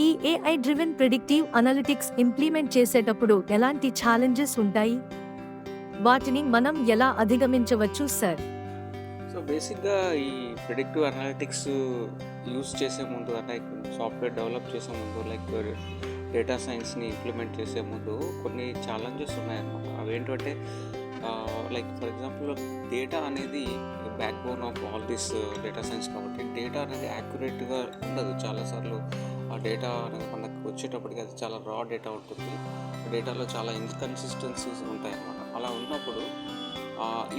ఈ AI driven predictive analytics implement చేసేటప్పుడు ఎలాంటి ఛాలెంజెస్ ఉంటాయి, వాటిని మనం ఎలా అధిగమించవచ్చు సార్? సో బేసిక్గా ఈ ప్రిడిక్టివ్ అనలిటిక్స్ యూస్ చేసే ముందు, అంటే సాఫ్ట్వేర్ డెవలప్ చేసే ముందు, లైక్ డేటా సైన్స్ని ఇంప్లిమెంట్ చేసే ముందు కొన్ని ఛాలెంజెస్ ఉన్నాయన్నమాట. అవేంటంటే లైక్ ఫర్ ఎగ్జాంపుల్ డేటా అనేది back bone of all this data science కాబట్టి డేటా అనేది యాక్యురేట్గా ఉండదు. చాలాసార్లు ఆ డేటా అనేది మనకు వచ్చేటప్పటికి అది చాలా రా డేటా ఉంటుంది. డేటాలో చాలా ఇన్కన్సిస్టెన్సీస్ ఉంటాయి అన్నమాట. అలా ఉన్నప్పుడు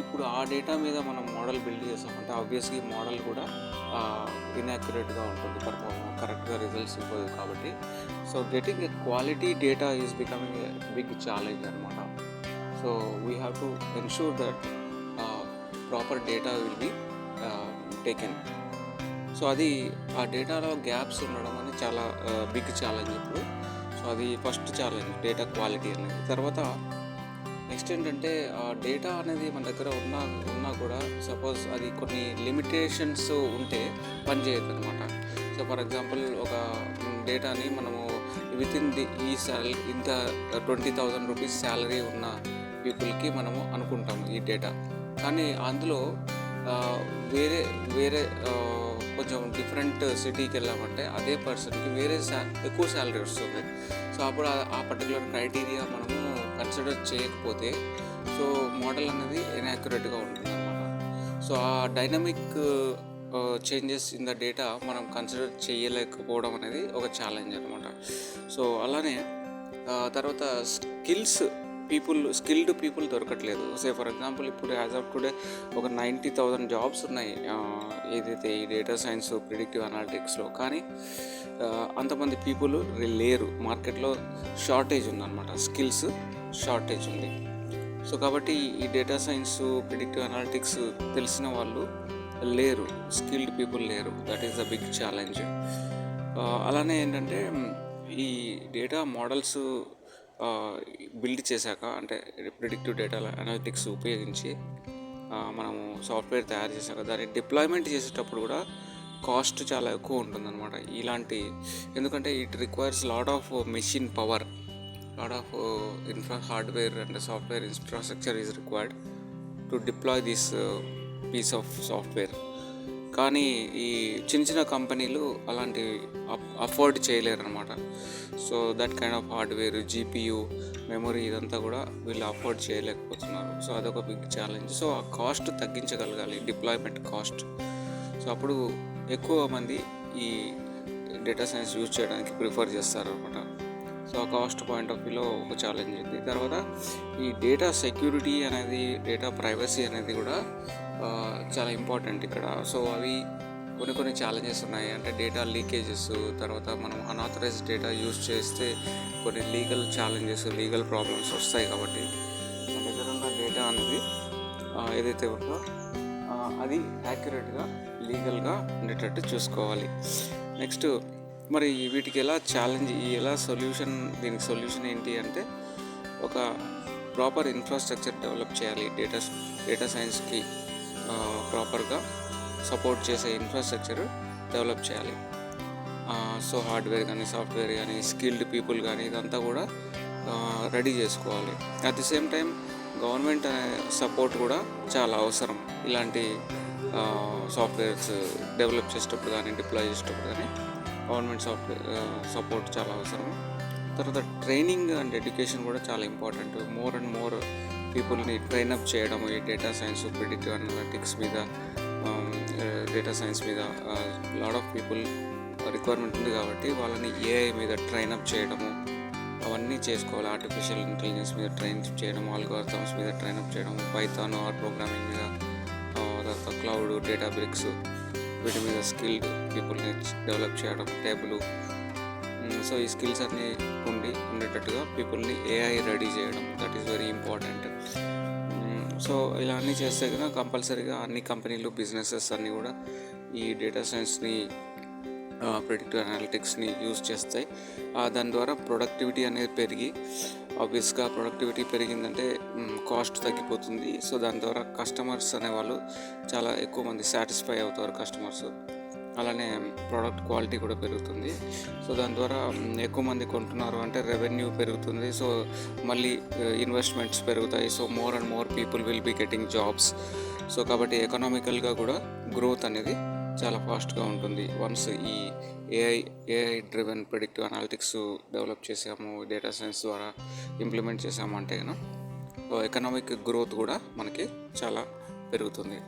ఇప్పుడు ఆ డేటా మీద మనం మోడల్ బిల్డ్ చేసామంటే ఆబ్వియస్లీ మోడల్ కూడా ఇన్యాక్యురేట్గా ఉంటుంది, కరెక్ట్గా రిజల్ట్స్ ఇవ్వదు కాబట్టి. So getting a quality data is becoming a big challenge అనమాట. So we have to ensure that proper data will be taken. So అది ఆ డేటాలో గ్యాప్స్ ఉండడం అనేది చాలా బిగ్ ఛాలెంజ్ ఇప్పుడు. సో అది ఫస్ట్ ఛాలెంజ్, డేటా క్వాలిటీ అనేది. తర్వాత నెక్స్ట్ ఏంటంటే డేటా అనేది మన దగ్గర ఉన్నా కూడా సపోజ్ అది కొన్ని లిమిటేషన్స్ ఉంటే పనిచేయదు అనమాట. సో ఫర్ ఎగ్జాంపుల్ ఒక డేటాని మనము వితిన్ ఇంత 20,000 రూపీస్ శాలరీ ఉన్న పీపుల్కి మనము అనుకుంటాము ఈ డేటా. కానీ అందులో వేరే వేరే కొంచెం డిఫరెంట్ సిటీకి వెళ్ళామంటే అదే పర్సన్కి వేరే ఎక్కువ శాలరీ వస్తుంది. సో అప్పుడు ఆ పర్టికులర్ క్రైటీరియా మనము కన్సిడర్ చేయకపోతే సో మోడల్ అనేది ఇన్యాక్యురేట్గా ఉంటుంది అనమాట. సో ఆ dynamic changes in the data మనం కన్సిడర్ చేయలేకపోవడం అనేది ఒక ఛాలెంజ్ అనమాట. సో అలానే తర్వాత స్కిల్డ్ పీపుల్ దొరకట్లేదు. సే ఫర్ ఎగ్జాంపుల్ ఇప్పుడు యాజ్ ఆఫ్ టుడే ఒక 90,000 జాబ్స్ ఉన్నాయి ఏదైతే ఈ డేటా సైన్స్ ప్రిడిక్టివ్ అనాలిటిక్స్లో. కానీ అంతమంది పీపుల్ లేరు, మార్కెట్లో షార్టేజ్ ఉందన్నమాట, స్కిల్స్ షార్టేజ్ ఉంది. సో కాబట్టి ఈ డేటా సైన్స్ ప్రిడిక్టివ్ అనాలిటిక్స్ తెలిసిన వాళ్ళు లేరు, స్కిల్డ్ పీపుల్ లేరు. That is the big challenge. అలానే ఏంటంటే ఈ డేటా మోడల్స్ బిల్డ్ చేశాక, అంటే ప్రిడిక్టివ్ డేటా అనాలిటిక్స్ ఉపయోగించి మనము సాఫ్ట్వేర్ తయారు చేశాక దాన్ని డిప్లాయ్మెంట్ చేసేటప్పుడు కూడా కాస్ట్ చాలా ఎక్కువ ఉంటుందన్నమాట. ఎందుకంటే it requires lot of machine power, lot of hardware and software infrastructure is required to deploy this piece of software. కానీ ఈ చిన్న కంపెనీలు అలాంటివి అఫోర్డ్ చేయలేరు అనమాట. So that kind of hardware, GPU, memory ఇదంతా కూడా వీళ్ళు అఫోర్డ్ చేయలేకపోతున్నారు. సో అదొక బిగ్ ఛాలెంజ్. సో ఆ కాస్ట్ తగ్గించగలగాలి, డిప్లాయ్మెంట్ కాస్ట్. సో అప్పుడు ఎక్కువ మంది ఈ డేటా సైన్స్ యూజ్ చేయడానికి ప్రిఫర్ చేస్తారు అనమాట. సో ఆ కాస్ట్ పాయింట్ ఆఫ్ వ్యూలో ఒక ఛాలెంజ్ ఉంది. తర్వాత ఈ డేటా సెక్యూరిటీ అనేది, డేటా ప్రైవసీ అనేది కూడా చాలా ఇంపార్టెంట్ ఇక్కడ. సో అవి కొన్ని ఛాలెంజెస్ ఉన్నాయి. అంటే డేటా లీకేజెస్, తర్వాత మనం అన్ఆథరైజ్డ్ డేటా యూజ్ చేస్తే కొన్ని లీగల్ ఛాలెంజెస్, లీగల్ ప్రాబ్లమ్స్ వస్తాయి. కాబట్టి మన దగ్గర ఉన్న డేటా అనేది ఏదైతే ఉందో అది యాక్యురేట్గా, లీగల్గా ఉండేటట్టు చూసుకోవాలి. నెక్స్ట్ మరి వీటికి దీనికి సొల్యూషన్ ఏంటి అంటే ఒక ప్రాపర్ ఇన్ఫ్రాస్ట్రక్చర్ డెవలప్ చేయాలి. డేటా సైన్స్కి ప్రాపర్గా సపోర్ట్ చేసే ఇన్ఫ్రాస్ట్రక్చర్ డెవలప్ చేయాలి. సో హార్డ్వేర్ కానీ, సాఫ్ట్వేర్ కానీ, స్కిల్డ్ పీపుల్ కానీ ఇదంతా కూడా రెడీ చేసుకోవాలి. At the same time government support కూడా చాలా అవసరం. ఇలాంటి సాఫ్ట్వేర్స్ డెవలప్ చేసేటప్పుడు కానీ, డిప్లాయ్ చేసేటప్పుడు కానీ గవర్నమెంట్ సపోర్ట్ చాలా అవసరం. తర్వాత ట్రైనింగ్ అండ్ ఎడ్యుకేషన్ కూడా చాలా ఇంపార్టెంట్. మోర్ అండ్ మోర్ పీపుల్ని ట్రైనప్ చేయడం ఈ డేటా సైన్స్, ప్రిడిక్టివ్ అనాలిటిక్స్ మీద, డేటా సైన్స్ మీద లాట్ ఆఫ్ పీపుల్ రిక్వైర్మెంట్ ఉంది. కాబట్టి వాళ్ళని ఏఐ మీద ట్రైనప్ చేయడము, అవన్నీ చేసుకోవాలి. ఆర్టిఫిషియల్ ఇంటెలిజెన్స్ మీద ట్రైన్ చేయడం, ఆల్గోరిథమ్స్ మీద ట్రైనప్ చేయడం, పైథాన్ ఆర్ ప్రోగ్రామింగ్ మీద, తర్వాత క్లౌడ్, డేటా బ్రిక్స్, వీటి మీద స్కిల్డ్ పీపుల్ని డెవలప్ చేయడం, టేబుల్. సో ఈ స్కిల్స్ అన్నీ ఉండేటట్టుగా పీపుల్ని ఏఐ రెడీ చేయడం, that is very important. So ఇలా అన్నీ చేస్తే కనుక కంపల్సరీగా అన్ని కంపెనీలు, బిజినెసెస్ అన్నీ కూడా ఈ డేటా సైన్స్ని, ప్రిడిక్టివ్ అనాలిటిక్స్ని యూజ్ చేస్తాయి. దాని ద్వారా ప్రొడక్టివిటీ అనేది పెరిగి, ఆబ్వియస్గా ప్రొడక్టివిటీ పెరిగిందంటే కాస్ట్ తగ్గిపోతుంది. సో దాని ద్వారా కస్టమర్స్ అనేవాళ్ళు చాలా ఎక్కువ మంది సాటిస్ఫై అవుతారు కస్టమర్స్. అలానే ప్రోడక్ట్ క్వాలిటీ కూడా పెరుగుతుంది. సో దాని ద్వారా ఎక్కువ మంది కొంటున్నారు అంటే రెవెన్యూ పెరుగుతుంది. సో మళ్ళీ ఇన్వెస్ట్మెంట్స్ పెరుగుతాయి. So more and more people will be getting jobs. So కాబట్టి ఎకనామికల్గా కూడా గ్రోత్ అనేది చాలా ఫాస్ట్గా ఉంటుంది. వన్స్ ఈ AI driven predictive analytics develop చేసాము, డేటా సైన్స్ ద్వారా ఇంప్లిమెంట్ చేసాము అంటే ఎకనామిక్ గ్రోత్ కూడా మనకి చాలా పెరుగుతుంది.